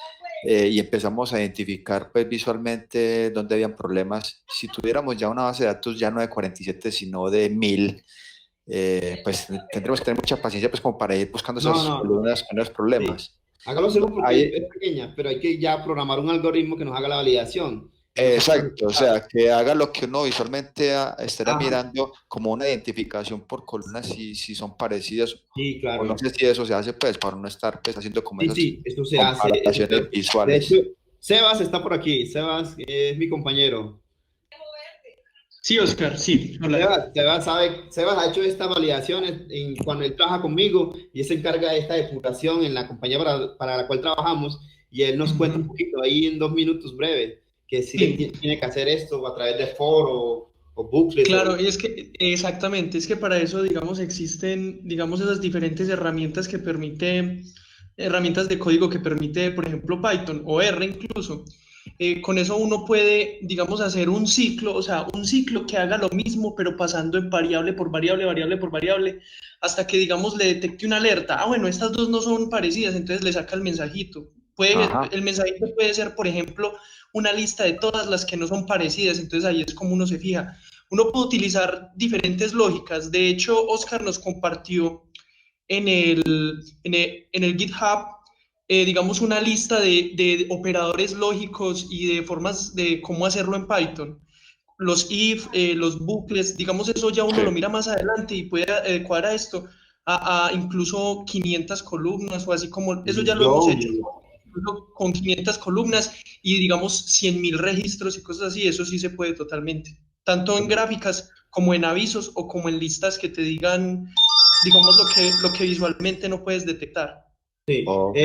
y empezamos a identificar pues visualmente dónde habían problemas, si tuviéramos ya una base de datos ya no de 47, sino de 1000, pues tendremos que tener mucha paciencia pues como para ir buscando esas columnas con los problemas. Sí. Acá lo hacemos porque es pequeña, pero hay que ya programar un algoritmo que nos haga la validación. Exacto, o sea, que haga lo que uno visualmente estaría mirando como una identificación por columnas si son parecidas. Sí, claro. O no sé si eso se hace pues para no estar pues haciendo como esas esto se hace. Visuales. De hecho, Sebas está por aquí. Sebas es mi compañero. Sí, Oscar, sí. Sebas ha hecho estas validaciones cuando él trabaja conmigo y él se encarga de esta depuración en la compañía para la cual trabajamos y él nos cuenta un poquito ahí en 2 minutos breve que sí tiene que hacer esto a través de foro o bucles. Claro, y es que exactamente, es que para eso, digamos, existen, digamos, esas diferentes herramientas que herramientas de código que permite, por ejemplo, Python o R incluso. Con eso uno puede, digamos, hacer un ciclo, o sea, un ciclo que haga lo mismo, pero pasando en variable por variable, variable por variable, hasta que, digamos, le detecte una alerta. Bueno, estas dos no son parecidas, entonces le saca el mensajito. El mensajito puede ser, por ejemplo, una lista de todas las que no son parecidas, entonces ahí es como uno se fija. Uno puede utilizar diferentes lógicas. De hecho, Oscar nos compartió en el GitHub, digamos, una lista de operadores lógicos y de formas de cómo hacerlo en Python. Los if, los bucles, digamos, eso ya uno lo mira más adelante y puede adecuar a esto a incluso 500 columnas o así como, eso ya lo hemos hecho con 500 columnas y digamos 100.000 registros y cosas así, eso sí se puede totalmente, tanto en gráficas como en avisos o como en listas que te digan digamos, lo que visualmente no puedes detectar. Sí. Ok.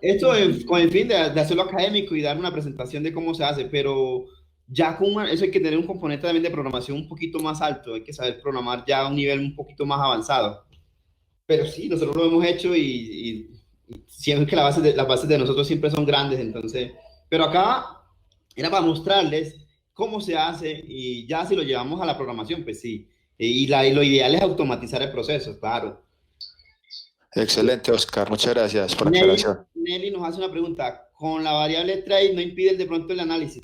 Esto es con el fin de hacerlo académico y dar una presentación de cómo se hace, pero ya eso hay que tener un componente también de programación un poquito más alto, hay que saber programar ya a un nivel un poquito más avanzado. Pero sí, nosotros lo hemos hecho y siempre que las bases de nosotros siempre son grandes, entonces, pero acá era para mostrarles cómo se hace y ya si lo llevamos a la programación, pues sí. Y lo ideal es automatizar el proceso, claro. Excelente, Oscar. Muchas gracias por la Nelly, aclaración. Nelly nos hace una pregunta. Con la variable trace no impide de pronto el análisis.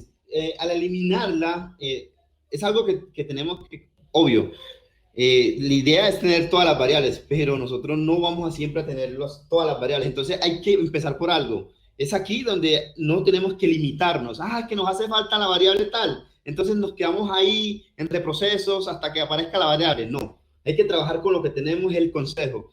Al eliminarla, es algo que tenemos que, obvio. La idea es tener todas las variables, pero nosotros no vamos a siempre a tener todas las variables. Entonces hay que empezar por algo. Es aquí donde no tenemos que limitarnos. Ah, que nos hace falta la variable tal. Entonces nos quedamos ahí entre procesos hasta que aparezca la variable. No, hay que trabajar con lo que tenemos, es el consejo.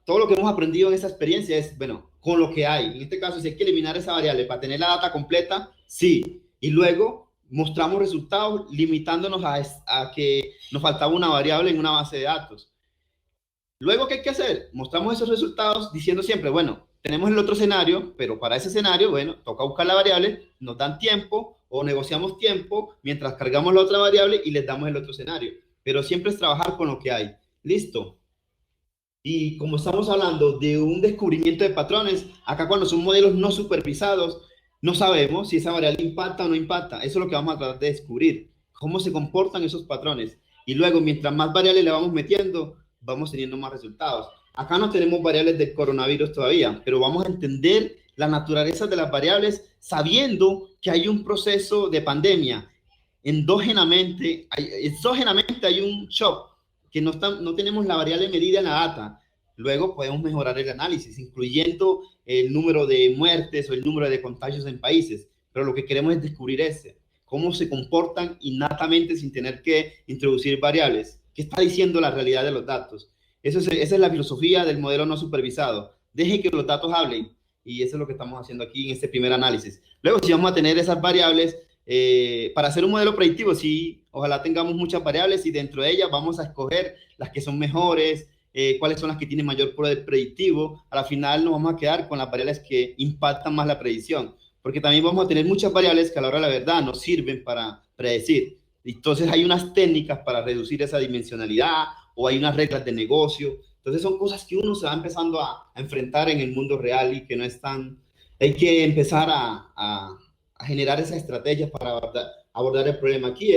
Todo lo que hemos aprendido en esta experiencia es, bueno, con lo que hay. En este caso, si hay que eliminar esa variable para tener la data completa, sí. Y luego mostramos resultados limitándonos a que nos faltaba una variable en una base de datos. Luego, ¿qué hay que hacer? Mostramos esos resultados diciendo siempre, bueno, tenemos el otro escenario, pero para ese escenario, bueno, toca buscar la variable, nos dan tiempo o negociamos tiempo mientras cargamos la otra variable y les damos el otro escenario. Pero siempre es trabajar con lo que hay. Listo. Y como estamos hablando de un descubrimiento de patrones, acá cuando son modelos no supervisados, no sabemos si esa variable impacta o no impacta. Eso es lo que vamos a tratar de descubrir, cómo se comportan esos patrones. Y luego, mientras más variables le vamos metiendo, vamos teniendo más resultados. Acá no tenemos variables del coronavirus todavía, pero vamos a entender la naturaleza de las variables sabiendo que hay un proceso de pandemia. Exógenamente hay un shock que no tenemos la variable medida en la data. Luego podemos mejorar el análisis, incluyendo el número de muertes o el número de contagios en países. Pero lo que queremos es descubrir cómo se comportan innatamente sin tener que introducir variables. ¿Qué está diciendo la realidad de los datos? Esa es la filosofía del modelo no supervisado. Deje que los datos hablen. Y eso es lo que estamos haciendo aquí en este primer análisis. Luego, si vamos a tener esas variables, para hacer un modelo predictivo, sí, ojalá tengamos muchas variables y dentro de ellas vamos a escoger las que son mejores, cuáles son las que tienen mayor poder predictivo. A la final nos vamos a quedar con las variables que impactan más la predicción, porque también vamos a tener muchas variables que a la hora de la verdad nos sirven para predecir. Entonces hay unas técnicas para reducir esa dimensionalidad o hay unas reglas de negocio. Entonces son cosas que uno se va empezando a enfrentar en el mundo real y que no están... Hay que empezar a generar esas estrategias para abordar el problema. Aquí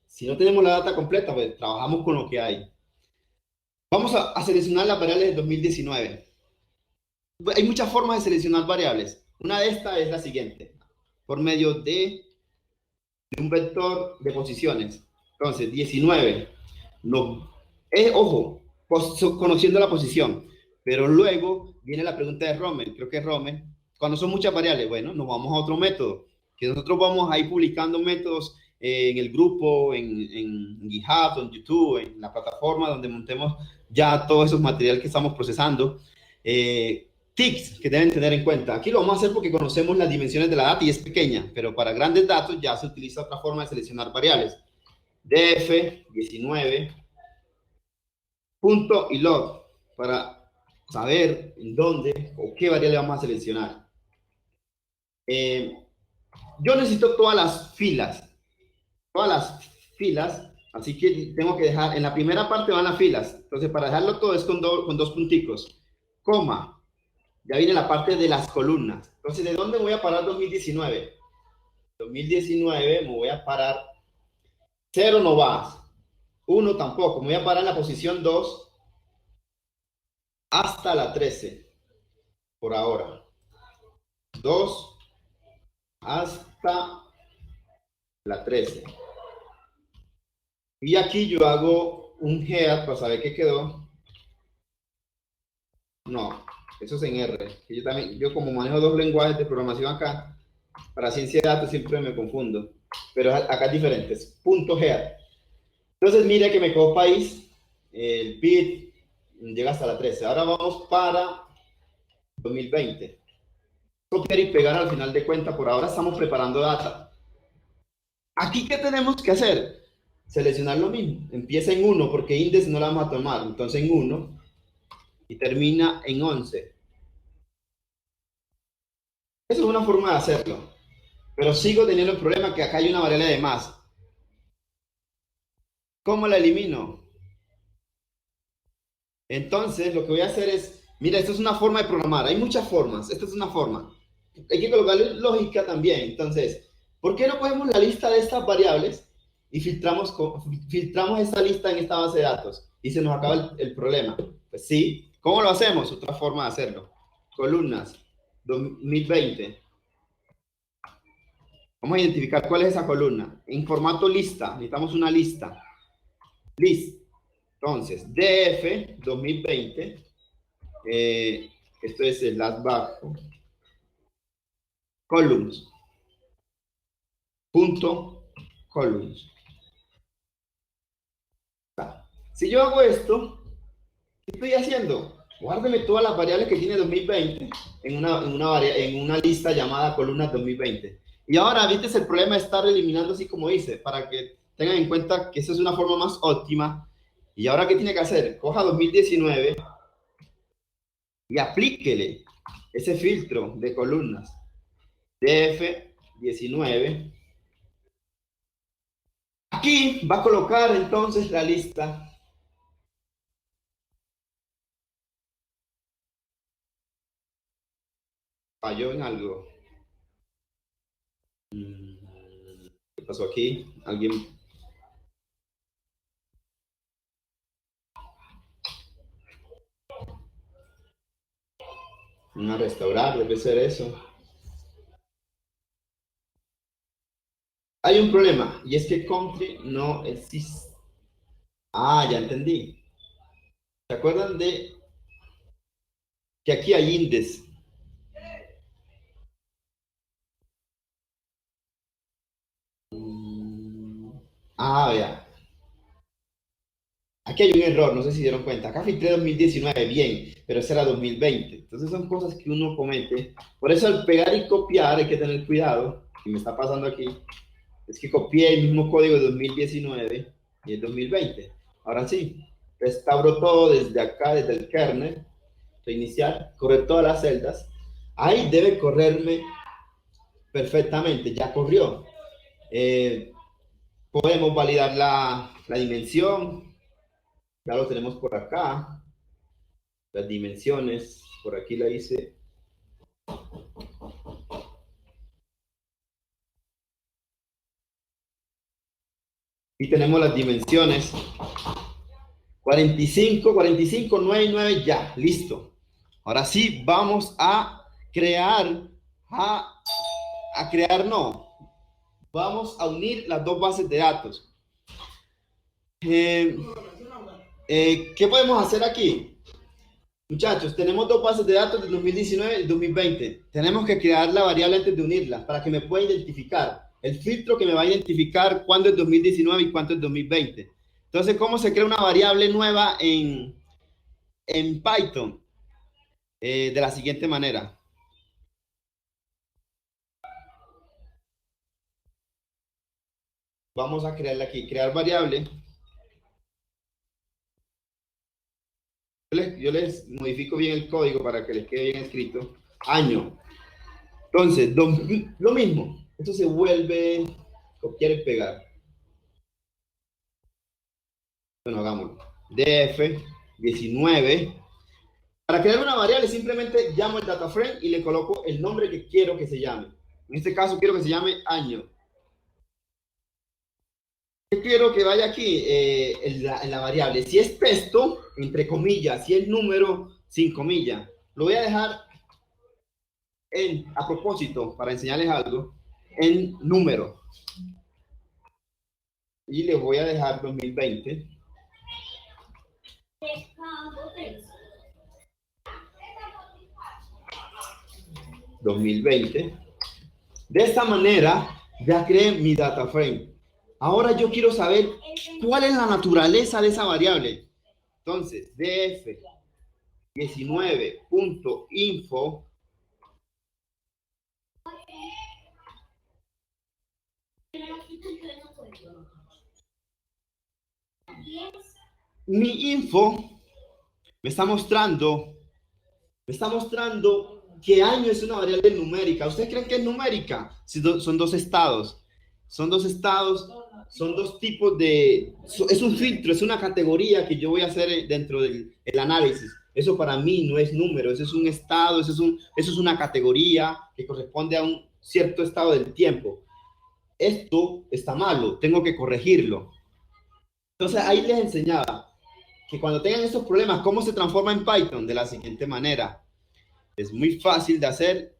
si no tenemos la data completa, pues trabajamos con lo que hay. Vamos a seleccionar las variables del 2019. Hay muchas formas de seleccionar variables. Una de estas es la siguiente, por medio de un vector de posiciones. Entonces, 19. Ojo, conociendo la posición, pero luego viene la pregunta de Rommel. Creo que es Rommel. Cuando son muchas variables, bueno, nos vamos a otro método, que nosotros vamos a ir publicando métodos en el grupo, en GitHub, en YouTube, en la plataforma donde montemos ya todos esos materiales que estamos procesando. Tics que deben tener en cuenta. Aquí lo vamos a hacer porque conocemos las dimensiones de la data y es pequeña, pero para grandes datos ya se utiliza otra forma de seleccionar variables. df 19 punto y log para saber en dónde o qué variable vamos a seleccionar. Yo necesito todas las filas, así que tengo que dejar, en la primera parte van las filas, entonces para dejarlo todo es con dos punticos, coma, ya viene la parte de las columnas. Entonces, ¿de dónde voy a parar 2019? 2019 me voy a parar, 0 no va, 1 tampoco, me voy a parar en la posición 2 hasta la 13, por ahora. 2 hasta la 13. Y aquí yo hago un head para saber qué quedó. No, eso es en R. Yo como manejo dos lenguajes de programación acá, para ciencia de datos siempre me confundo. Pero acá es diferente, es punto head. Entonces mire que me quedó país, el bit llega hasta la 13. Ahora vamos para 2020. Copiar y pegar al final de cuentas. Por ahora estamos preparando data. Aquí, ¿qué tenemos que hacer? seleccionar lo mismo. Empieza en 1 porque index no la vamos a tomar. Entonces en 1 y termina en 11. Esa es una forma de hacerlo. Pero sigo teniendo el problema que acá hay una variable de más. ¿Cómo la elimino? Entonces lo que voy a hacer es, mira, esto es una forma de programar. Hay muchas formas. Esta es una forma. Hay que colocarle lógica también. Entonces, ¿por qué no cogemos la lista de estas variables y filtramos esta lista en esta base de datos? Y se nos acaba el problema. Pues sí. ¿Cómo lo hacemos? Otra forma de hacerlo. Columnas 2020. Vamos a identificar cuál es esa columna. En formato lista. Necesitamos una lista. List. Entonces, DF 2020. Esto es el last bajo. Columns. Punto columns. Si yo hago esto, ¿qué estoy haciendo? Guárdeme todas las variables que tiene 2020 en una lista llamada columnas 2020. Y ahora, ¿viste el problema de estar eliminando así como hice? Para que tengan en cuenta que esa es una forma más óptima. Y ahora, ¿qué tiene que hacer? Coja 2019 y aplíquele ese filtro de columnas. DF19. Aquí va a colocar entonces la lista. Falló en algo. ¿Qué pasó aquí? ¿Alguien? Una restaurar, debe ser eso. Hay un problema, y es que country no existe. Ah, ya entendí. ¿Se acuerdan de que aquí hay index? Ah, vea. Aquí hay un error, no sé si se dieron cuenta. Acá filtré 2019, bien, pero ese era 2020. Entonces son cosas que uno comete. Por eso al pegar y copiar hay que tener cuidado. Y me está pasando aquí. Es que copié el mismo código de 2019 y el 2020. Ahora sí, restauro todo desde acá, desde el kernel, reiniciar, correr todas las celdas. Ahí debe correrme perfectamente, ya corrió. Podemos validar la dimensión, ya lo tenemos por acá. Las dimensiones, por aquí la hice. Y tenemos las dimensiones. 45, 45, 9 y 9, ya, listo. Ahora sí, vamos a crear, no. Vamos a unir las dos bases de datos. ¿Qué podemos hacer aquí? Muchachos, tenemos dos bases de datos de 2019 y 2020. Tenemos que crear la variable antes de unirlas para que me pueda identificar. El filtro que me va a identificar cuándo es 2019 y cuánto es 2020. Entonces, ¿cómo se crea una variable nueva en Python? De la siguiente manera. Vamos a crearla aquí. Crear variable. Yo les modifico bien el código para que les quede bien escrito. Año. Entonces, lo mismo. Esto se vuelve copiar y pegar. Bueno, hagámoslo. DF 19. Para crear una variable simplemente llamo el data frame y le coloco el nombre que quiero que se llame. En este caso quiero que se llame año. ¿Qué quiero que vaya aquí en la variable? Si es texto, entre comillas, si es número, sin comillas. Lo voy a dejar a propósito, para enseñarles algo, en número. Y le voy a dejar 2020. De esta manera ya creé mi data frame. Ahora yo quiero saber cuál es la naturaleza de esa variable. Entonces, df19.info mi info me está mostrando que año es una variable numérica. ¿Ustedes creen que es numérica? Sí, son dos estados. Son dos estados, son dos tipos de... Es un filtro, es una categoría que yo voy a hacer dentro del análisis. Eso para mí no es número, eso es un estado, eso es una categoría que corresponde a un cierto estado del tiempo. Esto está malo, tengo que corregirlo. Entonces ahí les enseñaba que cuando tengan estos problemas, ¿cómo se transforma en Python? De la siguiente manera. Es muy fácil de hacer.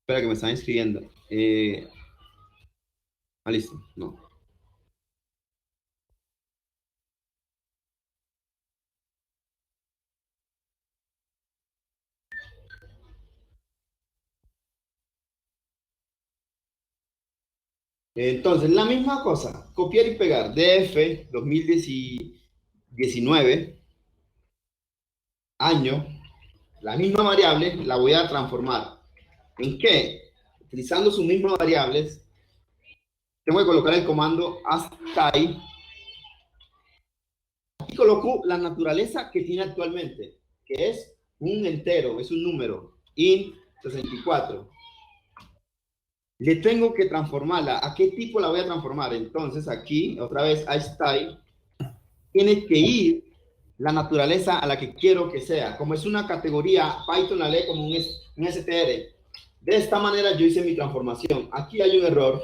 Espera que me están escribiendo. Listo. No. Entonces, la misma cosa. Copiar y pegar. DF 2019. Año. La misma variable la voy a transformar. ¿En qué? Utilizando sus mismas variables. Tengo que colocar el comando ASCII. Aquí coloco la naturaleza que tiene actualmente, que es un entero, es un número, int 64. Le tengo que transformarla. ¿A qué tipo la voy a transformar? Entonces aquí, otra vez, ASCII, tiene que ir la naturaleza a la que quiero que sea. Como es una categoría, Python la lee como un str. De esta manera yo hice mi transformación. Aquí hay un error.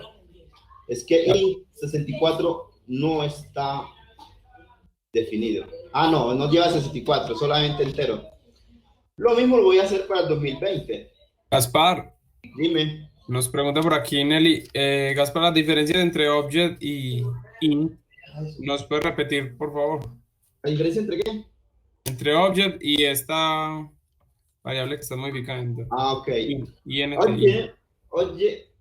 Es que int 64 no está definido. No lleva 64, solamente entero. Lo mismo lo voy a hacer para el 2020. Gaspar, Dime. nos pregunta por aquí Nelly, Gaspar, las diferencias entre object y int, ¿nos puedes repetir, por favor? ¿La diferencia entre qué? Entre object y esta variable que está modificando. Ok. INT. Oye,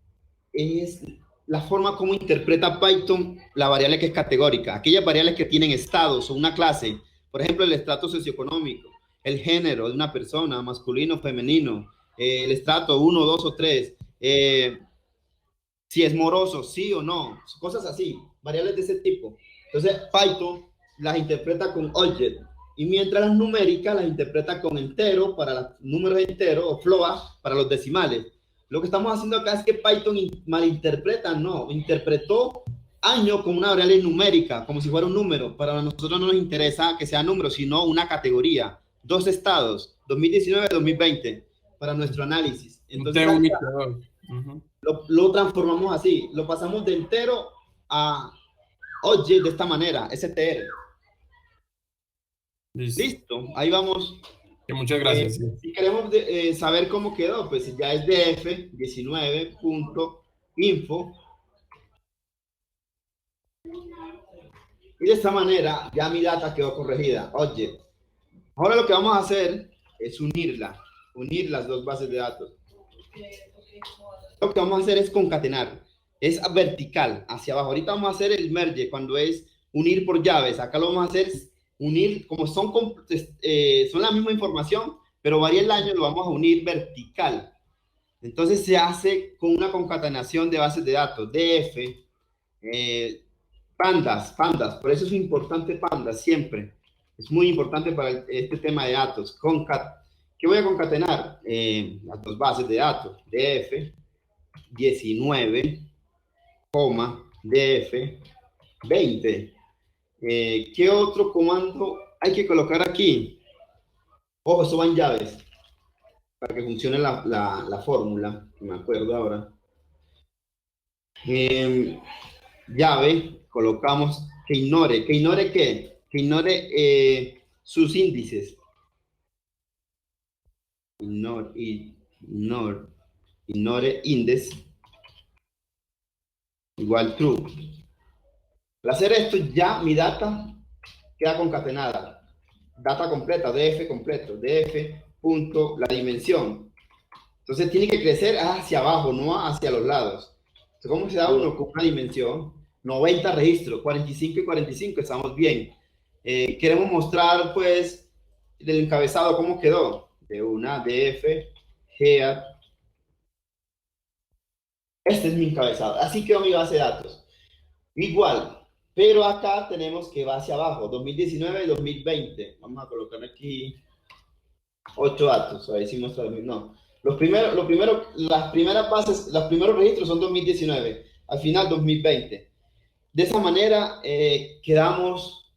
es la forma como interpreta Python la variable que es categórica. Aquellas variables que tienen estados o una clase. Por ejemplo, el estrato socioeconómico, el género de una persona, masculino o femenino, el estrato 1, 2 o 3, si es moroso, sí o no, cosas así, variables de ese tipo. Entonces, Python las interpreta con object, y mientras las numéricas las interpreta con entero para los números enteros o float para los decimales. Lo que estamos haciendo acá es que Python malinterpreta, no, interpretó año como una variable numérica, como si fuera un número. Para nosotros no nos interesa que sea número, sino una categoría, dos estados, 2019-2020, para nuestro análisis. Entonces, lo transformamos así, lo pasamos de entero a object de esta manera, str. Listo, ahí vamos. Muchas gracias. Si queremos saber cómo quedó, pues ya es df19.info. Y de esta manera ya mi data quedó corregida. Oye, ahora lo que vamos a hacer es unir las dos bases de datos. Lo que vamos a hacer es concatenar. Es vertical, hacia abajo. Ahorita vamos a hacer el merge, cuando es unir por llaves. Acá lo vamos a hacer unir, como son la misma información, pero varía el año, lo vamos a unir vertical. Entonces se hace con una concatenación de bases de datos, df, pandas, por eso es importante pandas siempre. Es muy importante para este tema de datos. ¿Qué voy a concatenar? Las dos bases de datos, df 19, df 20. ¿Qué otro comando hay que colocar aquí? Ojo, eso va en llaves para que funcione la fórmula, me acuerdo ahora. Llave, colocamos que ignore qué, que ignore sus índices. Ignore index igual true. Al hacer esto, ya mi data queda concatenada. Data completa, df completo, df punto la dimensión. Entonces tiene que crecer hacia abajo, no hacia los lados. Entonces, ¿cómo se da uno con una dimensión? 90 registros, 45 y 45, estamos bien. Queremos mostrar, pues, el encabezado, cómo quedó. De una df head Este es mi encabezado. Así quedó mi base de datos. Igual, pero acá tenemos que va hacia abajo, 2019 y 2020. Vamos a colocar aquí 8 datos. A ver si muestra, no. Las primeras bases, los primeros registros son 2019, al final 2020. De esa manera quedamos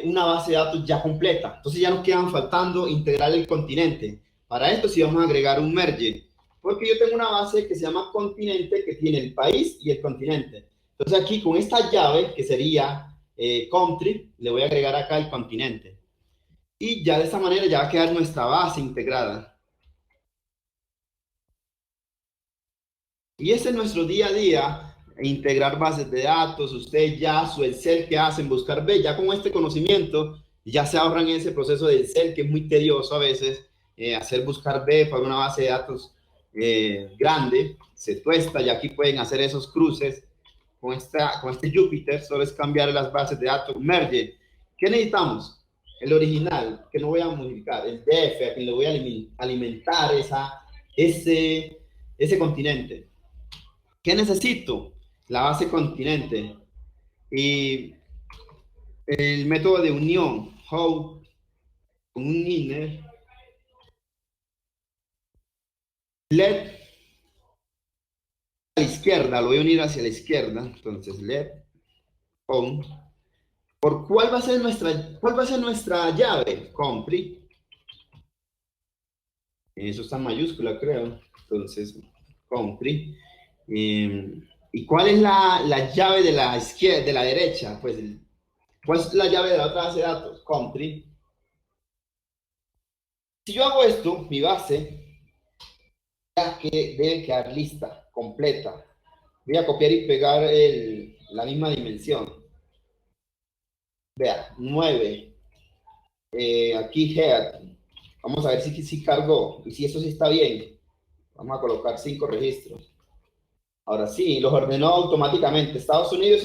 una base de datos ya completa. Entonces ya nos quedan faltando integrar el continente. Para esto sí vamos a agregar un merge, porque yo tengo una base que se llama continente, que tiene el país y el continente. Entonces aquí con esta llave, que sería country, le voy a agregar acá el continente. Y ya de esta manera ya va a quedar nuestra base integrada. Y ese es nuestro día a día, integrar bases de datos. Usted ya su Excel que hacen, buscar B, ya con este conocimiento, ya se ahorran ese proceso de Excel que es muy tedioso a veces, hacer buscar B para una base de datos grande, se tuesta, y aquí pueden hacer esos cruces con este Jupyter. Solo es cambiar las bases de datos, merge. ¿Qué necesitamos? El original, que no voy a modificar, el DF, a quien le voy a alimentar ese continente. ¿Qué necesito? La base continente y el método de unión, how, con un inner, let a la izquierda, lo voy a unir hacia la izquierda, entonces let on, ¿por cuál va a ser nuestra llave? Compri, eso está en mayúscula creo, entonces compri, ¿y cuál es la llave de la izquierda, de la derecha? Pues ¿cuál es la llave de la otra base de datos? Country. Si yo hago esto, mi base ya que debe quedar lista, completa. Voy a copiar y pegar la misma dimensión. Vea, 9. Aquí head. Vamos a ver si cargó y si eso sí está bien. Vamos a colocar 5 registros. Ahora sí, los ordenó automáticamente. Estados Unidos,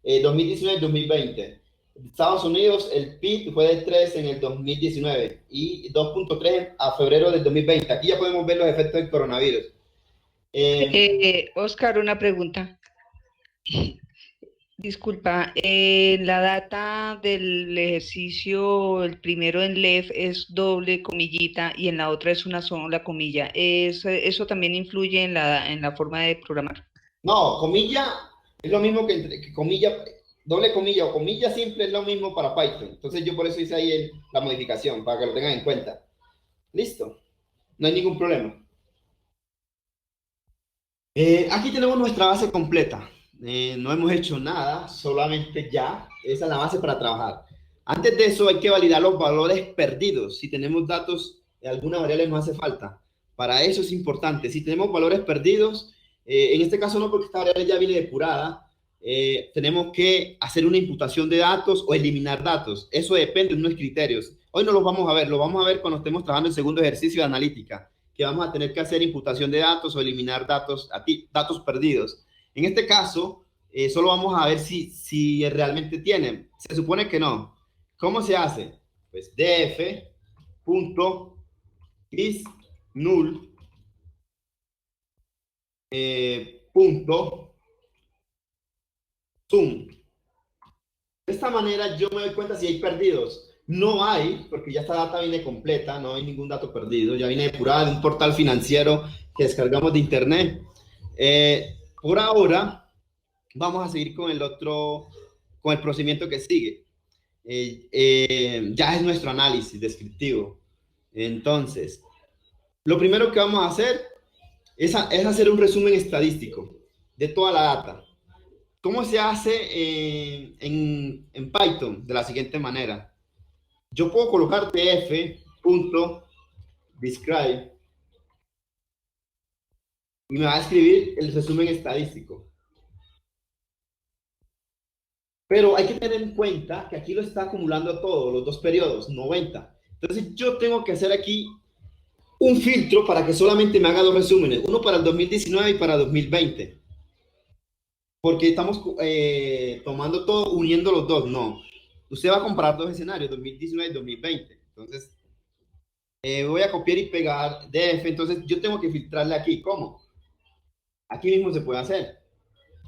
2019-2020. Estados Unidos, el PIB fue de 3 en el 2019 y 2.3 a febrero del 2020. Aquí ya podemos ver los efectos del coronavirus. Oscar, una pregunta. Disculpa, la data del ejercicio, el primero en LEF es doble comillita y en la otra es una sola comilla. ¿Eso también influye en la forma de programar? No, comilla es lo mismo que comilla, doble comilla o comilla simple es lo mismo para Python. Entonces yo por eso hice ahí la modificación, para que lo tengan en cuenta. Listo, no hay ningún problema. Aquí tenemos nuestra base completa. No hemos hecho nada, solamente ya. Esa es la base para trabajar. Antes de eso hay que validar los valores perdidos. Si tenemos datos, alguna variable nos hace falta. Para eso es importante. Si tenemos valores perdidos, en este caso no, porque esta variable ya viene depurada, tenemos que hacer una imputación de datos o eliminar datos. Eso depende de unos criterios. Hoy no los vamos a ver, lo vamos a ver cuando estemos trabajando en el segundo ejercicio de analítica, que vamos a tener que hacer imputación de datos o eliminar datos perdidos. En este caso, solo vamos a ver si realmente tienen. Se supone que no. ¿Cómo se hace? Pues df.is null sum. De esta manera yo me doy cuenta si hay perdidos. No hay, porque ya esta data viene completa, no hay ningún dato perdido, ya viene depurada de un portal financiero que descargamos de internet. Por ahora, vamos a seguir con el procedimiento que sigue. Ya es nuestro análisis descriptivo. Entonces, lo primero que vamos a hacer es hacer un resumen estadístico de toda la data. ¿Cómo se hace en Python? De la siguiente manera. Yo puedo colocar df.describe y me va a escribir el resumen estadístico. Pero hay que tener en cuenta que aquí lo está acumulando todo, los dos periodos, 90. Entonces yo tengo que hacer aquí un filtro para que solamente me haga dos resúmenes, uno para el 2019 y para 2020. Porque estamos tomando todo, uniendo los dos. No, usted va a comparar dos escenarios, 2019 y 2020. Entonces, voy a copiar y pegar df. Entonces, yo tengo que filtrarle aquí. ¿Cómo? Aquí mismo se puede hacer.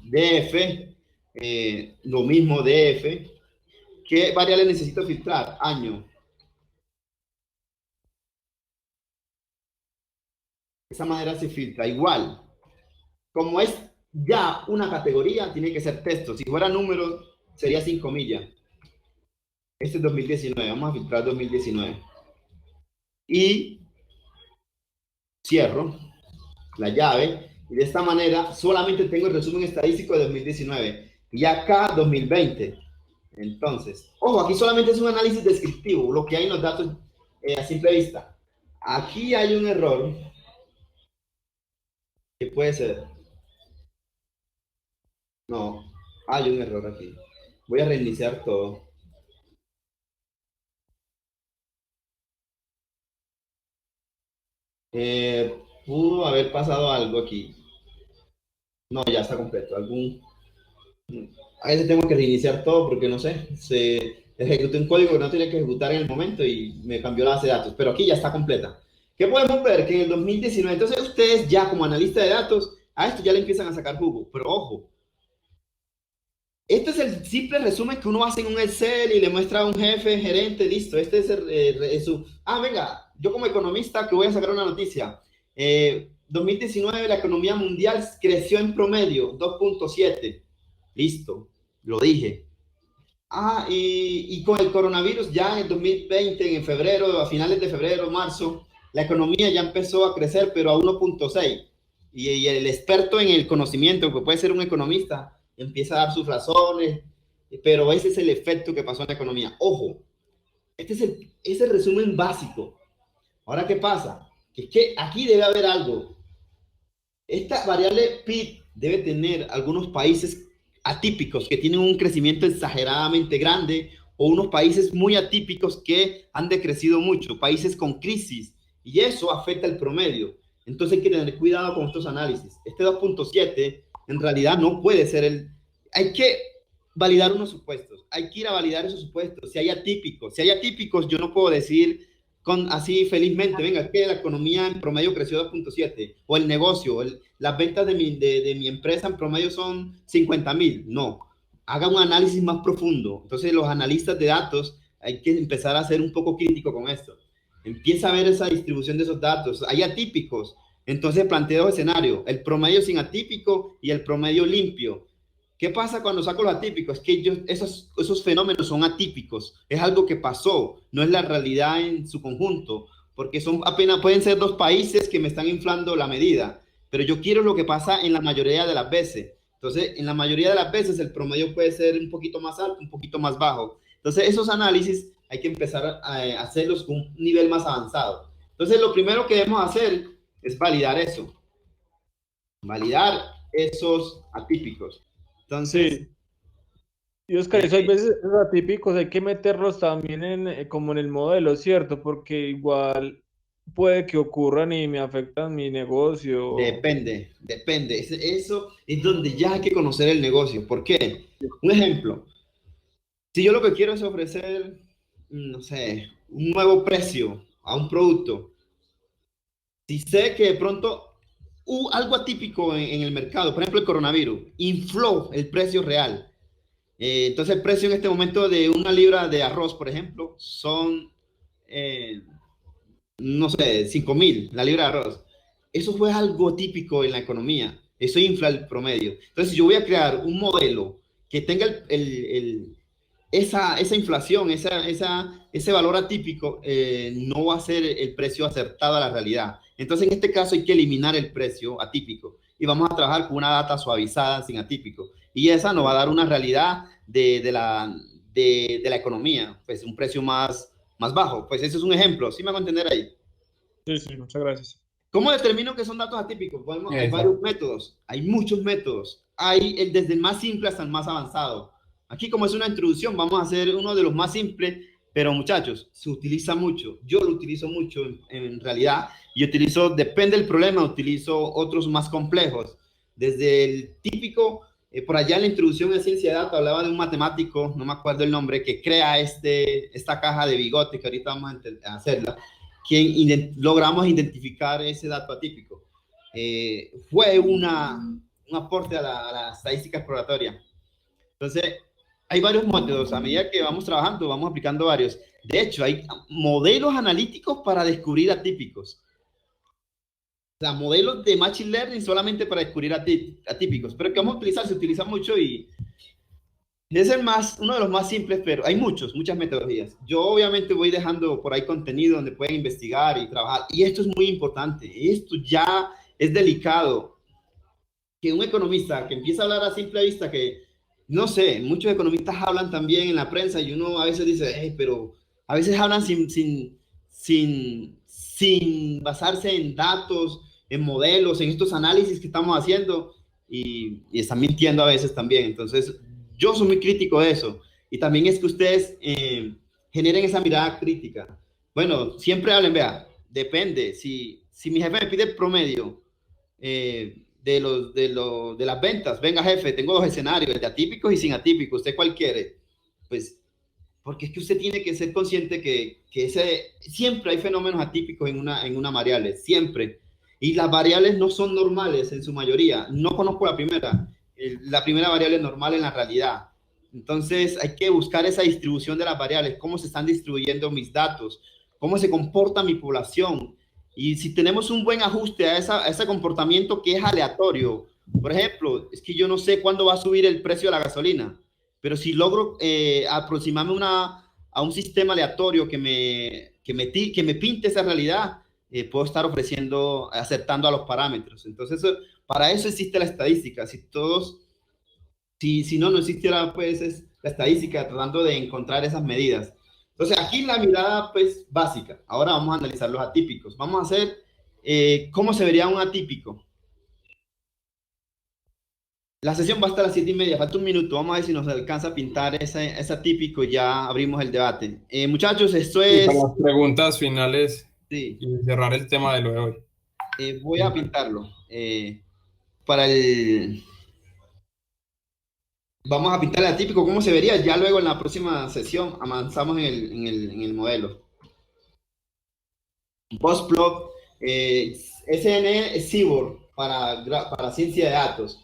DF, lo mismo DF. ¿Qué variable necesito filtrar? Año. De esa manera se filtra. Igual, como es ya una categoría, tiene que ser texto. Si fuera números, sería sin comillas. Este es 2019. Vamos a filtrar 2019. Y cierro la llave. Y de esta manera solamente tengo el resumen estadístico de 2019. Y acá 2020. Entonces, ojo, aquí solamente es un análisis descriptivo, lo que hay en los datos a simple vista. Aquí hay un error que puede ser. No, hay un error aquí. Voy a reiniciar todo. Pudo haber pasado algo aquí. No, ya está completo. A veces tengo que reiniciar todo porque no sé, se ejecutó un código que no tenía que ejecutar en el momento y me cambió la base de datos, pero aquí ya está completa. ¿Qué podemos ver? Que en el 2019, entonces ustedes ya como analista de datos, a esto ya le empiezan a sacar jugo, pero ojo, este es el simple resumen que uno hace en un Excel y le muestra a un jefe, gerente, listo, este es venga, yo como economista que voy a sacar una noticia. 2019 la economía mundial creció en promedio 2.7. Listo, lo dije. Y con el coronavirus ya en el 2020, en febrero, a finales de febrero, marzo, la economía ya empezó a crecer, pero a 1.6. Y el experto en el conocimiento, que puede ser un economista, empieza a dar sus razones, pero ese es el efecto que pasó en la economía. Ojo, este es el resumen básico. Ahora, ¿qué pasa? Que aquí debe haber algo. Esta variable PIB debe tener algunos países atípicos que tienen un crecimiento exageradamente grande o unos países muy atípicos que han decrecido mucho, países con crisis, y eso afecta el promedio. Entonces hay que tener cuidado con estos análisis. Este 2.7 en realidad no puede ser hay que validar unos supuestos, hay que ir a validar esos supuestos. Si hay atípicos, yo no puedo decir así felizmente, venga, que la economía en promedio creció 2.7, o el negocio, las ventas de mi empresa en promedio son 50,000. No, haga un análisis más profundo. Entonces los analistas de datos hay que empezar a ser un poco crítico con esto. Empieza a ver esa distribución de esos datos. Hay atípicos, entonces planteo escenario, el promedio sin atípico y el promedio limpio. ¿Qué pasa cuando saco los atípicos? Es que esos fenómenos son atípicos. Es algo que pasó, no es la realidad en su conjunto, porque pueden ser dos países que me están inflando la medida, pero yo quiero lo que pasa en la mayoría de las veces. Entonces, en la mayoría de las veces el promedio puede ser un poquito más alto, un poquito más bajo. Entonces, esos análisis hay que empezar a hacerlos con un nivel más avanzado. Entonces, lo primero que debemos hacer es validar eso. Validar esos atípicos. Entonces, Sí. Y Oscar, eso hay veces esos atípicos, hay que meterlos también como en el modelo, ¿cierto? Porque igual puede que ocurran y me afectan mi negocio. depende. Eso es donde ya hay que conocer el negocio. ¿Por qué? Un ejemplo. Si yo lo que quiero es ofrecer, no sé, un nuevo precio a un producto, si sé que de pronto algo atípico en el mercado, por ejemplo el coronavirus, infló el precio real. Entonces el precio en este momento de una libra de arroz, por ejemplo, son, no sé, 5,000 la libra de arroz. Eso fue algo típico en la economía. Eso infla el promedio. Entonces, si yo voy a crear un modelo que tenga esa inflación, ese valor atípico, no va a ser el precio acertado a la realidad. Entonces, en este caso hay que eliminar el precio atípico y vamos a trabajar con una data suavizada sin atípico. Y esa nos va a dar una realidad de la economía, pues un precio más bajo. Pues ese es un ejemplo. ¿Sí me van a entender ahí? Sí, sí, muchas gracias. ¿Cómo determino que son datos atípicos? Hay varios métodos, hay muchos métodos. Hay desde el más simple hasta el más avanzado. Aquí, como es una introducción, vamos a hacer uno de los más simples, pero muchachos, se utiliza mucho. Yo lo utilizo mucho en realidad. Y depende del problema, utilizo otros más complejos. Desde el típico, por allá en la introducción de ciencia de datos hablaba de un matemático, no me acuerdo el nombre, que crea esta caja de bigote que ahorita vamos a hacerla, quien logramos identificar ese dato atípico. fue un aporte a la estadística exploratoria. Entonces, hay varios métodos. A medida que vamos trabajando, vamos aplicando varios. De hecho, hay modelos analíticos para descubrir atípicos. O sea, modelos de Machine Learning solamente para descubrir atípicos. Pero que vamos a utilizar, se utiliza mucho y es uno de los más simples, pero hay muchas metodologías. Yo obviamente voy dejando por ahí contenido donde pueden investigar y trabajar. Y esto es muy importante. Esto ya es delicado. Que un economista que empieza a hablar a simple vista, que no sé, muchos economistas hablan también en la prensa y uno a veces dice, hey, pero a veces hablan sin basarse en datos, en modelos, en estos análisis que estamos haciendo y están mintiendo a veces también. Entonces, yo soy muy crítico de eso. Y también es que ustedes generen esa mirada crítica. Bueno, siempre hablen, vea, depende. Si mi jefe me pide el promedio de las ventas, venga jefe, tengo 2 escenarios, el de atípicos y sin atípicos, ¿usted cuál quiere? Pues, porque es que usted tiene que ser consciente que siempre hay fenómenos atípicos en una variable, siempre. Y las variables no son normales en su mayoría. No conozco la primera variable normal en la realidad. Entonces hay que buscar esa distribución de las variables, cómo se están distribuyendo mis datos, cómo se comporta mi población. Y si tenemos un buen ajuste a ese comportamiento que es aleatorio, por ejemplo, es que yo no sé cuándo va a subir el precio de la gasolina, pero si logro aproximarme a un sistema aleatorio que me pinte esa realidad, puedo estar acertando a los parámetros. Entonces, para eso existe la estadística. Si no existiera pues la estadística tratando de encontrar esas medidas. Entonces, aquí la mirada pues básica. Ahora vamos a analizar los atípicos. Vamos a hacer cómo se vería un atípico. La sesión va hasta las 7:30, falta un minuto. Vamos a ver si nos alcanza a pintar ese atípico y ya abrimos el debate. Muchachos, esto es... Para las preguntas finales sí. Y cerrar el tema de lo de hoy. Voy a pintarlo. Para el... Vamos a pintar el atípico, cómo se vería. Ya luego en la próxima sesión avanzamos en el modelo. Postplot, SN Seaborn para ciencia de datos.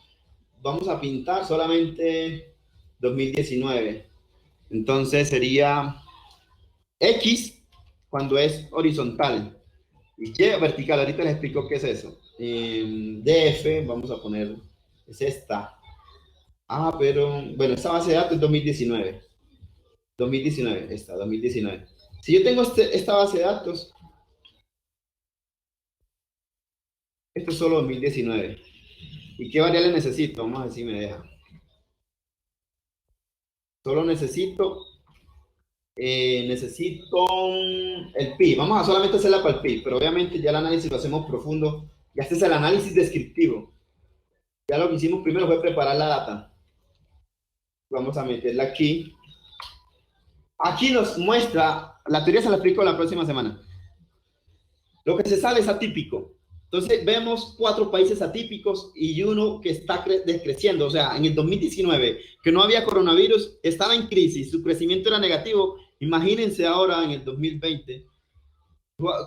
Vamos a pintar solamente 2019. Entonces sería X cuando es horizontal y Y vertical. Ahorita les explico qué es eso. DF, vamos a poner, es esta. Pero bueno, esta base de datos es 2019. 2019. Si yo tengo esta base de datos, esto es solo 2019. ¿Y qué variable necesito? Vamos a ver si me deja. Solo necesito el PI. Vamos a solamente hacerla para el PI, pero obviamente ya el análisis lo hacemos profundo. Ya este es el análisis descriptivo. Ya lo que hicimos primero fue preparar la data. Vamos a meterla aquí. Aquí nos muestra, la teoría se la explico la próxima semana. Lo que se sale es atípico. Entonces vemos 4 países atípicos y uno que está decreciendo. O sea, en el 2019, que no había coronavirus, estaba en crisis, su crecimiento era negativo. Imagínense ahora en el 2020,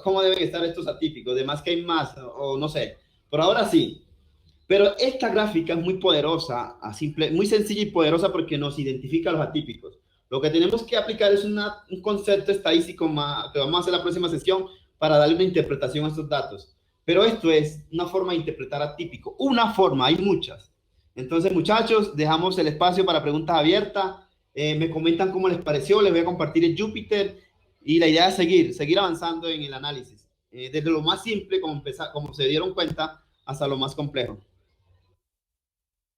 cómo deben estar estos atípicos. Además que hay más, o no sé. Por ahora sí. Pero esta gráfica es muy poderosa, muy sencilla y poderosa porque nos identifica a los atípicos. Lo que tenemos que aplicar es un concepto estadístico que vamos a hacer la próxima sesión para darle una interpretación a estos datos. Pero esto es una forma de interpretar atípico. Una forma, hay muchas. Entonces, muchachos, dejamos el espacio para preguntas abiertas. Me comentan cómo les pareció. Les voy a compartir el Jupyter. Y la idea es seguir avanzando en el análisis. Desde lo más simple, como se dieron cuenta, hasta lo más complejo.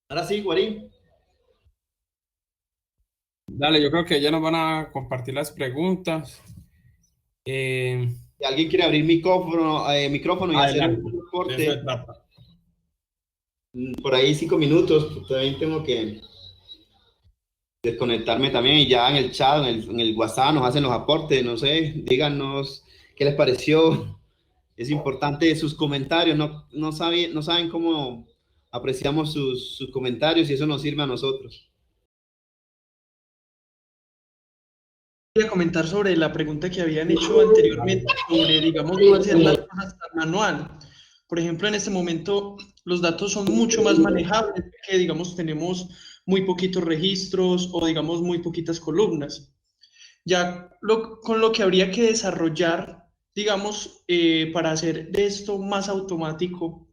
Ahora sí, Guarín. Dale, yo creo que ya nos van a compartir las preguntas. Si alguien quiere abrir micrófono y hacer un reporte, por ahí 5 minutos, pues también tengo que desconectarme también y ya en el chat, en el WhatsApp nos hacen los aportes, no sé, díganos qué les pareció. Es importante sus comentarios, no saben cómo apreciamos sus comentarios y eso nos sirve a nosotros. Voy a comentar sobre la pregunta que habían hecho anteriormente sobre, digamos, no hacer las cosas tan manual. Por ejemplo, en este momento los datos son mucho más manejables, que digamos tenemos muy poquitos registros o digamos muy poquitas columnas. Ya con lo que habría que desarrollar, digamos, para hacer de esto más automático,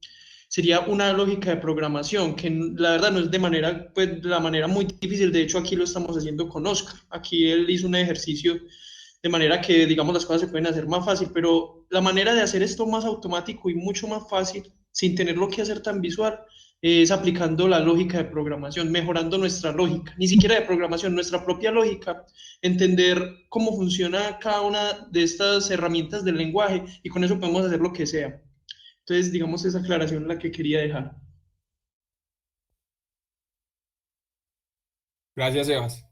sería una lógica de programación, que la verdad no es de manera, pues, de la manera muy difícil. De hecho, aquí lo estamos haciendo con Oscar. Aquí él hizo un ejercicio de manera que, digamos, las cosas se pueden hacer más fácil, pero la manera de hacer esto más automático y mucho más fácil, sin tenerlo que hacer tan visual, es aplicando la lógica de programación, mejorando nuestra lógica, ni siquiera de programación, nuestra propia lógica, entender cómo funciona cada una de estas herramientas del lenguaje y con eso podemos hacer lo que sea. Entonces, digamos, esa aclaración la que quería dejar. Gracias, Sebas.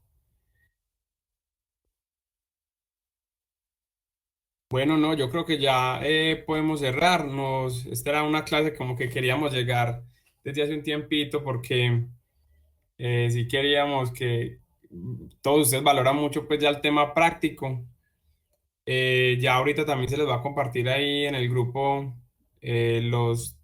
Bueno, no, yo creo que ya podemos cerrarnos. Esta era una clase como que queríamos llegar desde hace un tiempito porque sí queríamos que todos ustedes valoran mucho pues ya el tema práctico. Ya ahorita también se les va a compartir ahí en el grupo digamos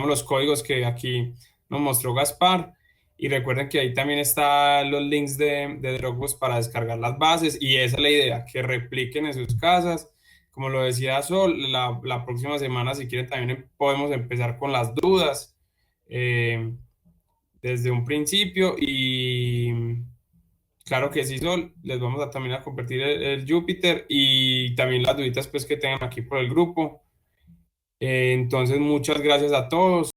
los códigos que aquí nos mostró Gaspar. Y recuerden que ahí también están los links de Dropbox para descargar las bases. Y esa es la idea, que repliquen en sus casas. Como lo decía Sol, la próxima semana, si quieren, también podemos empezar con las dudas desde un principio. Y claro que sí, Sol, les vamos a también a compartir el Júpiter y también las duditas pues que tengan aquí por el grupo. Entonces, muchas gracias a todos.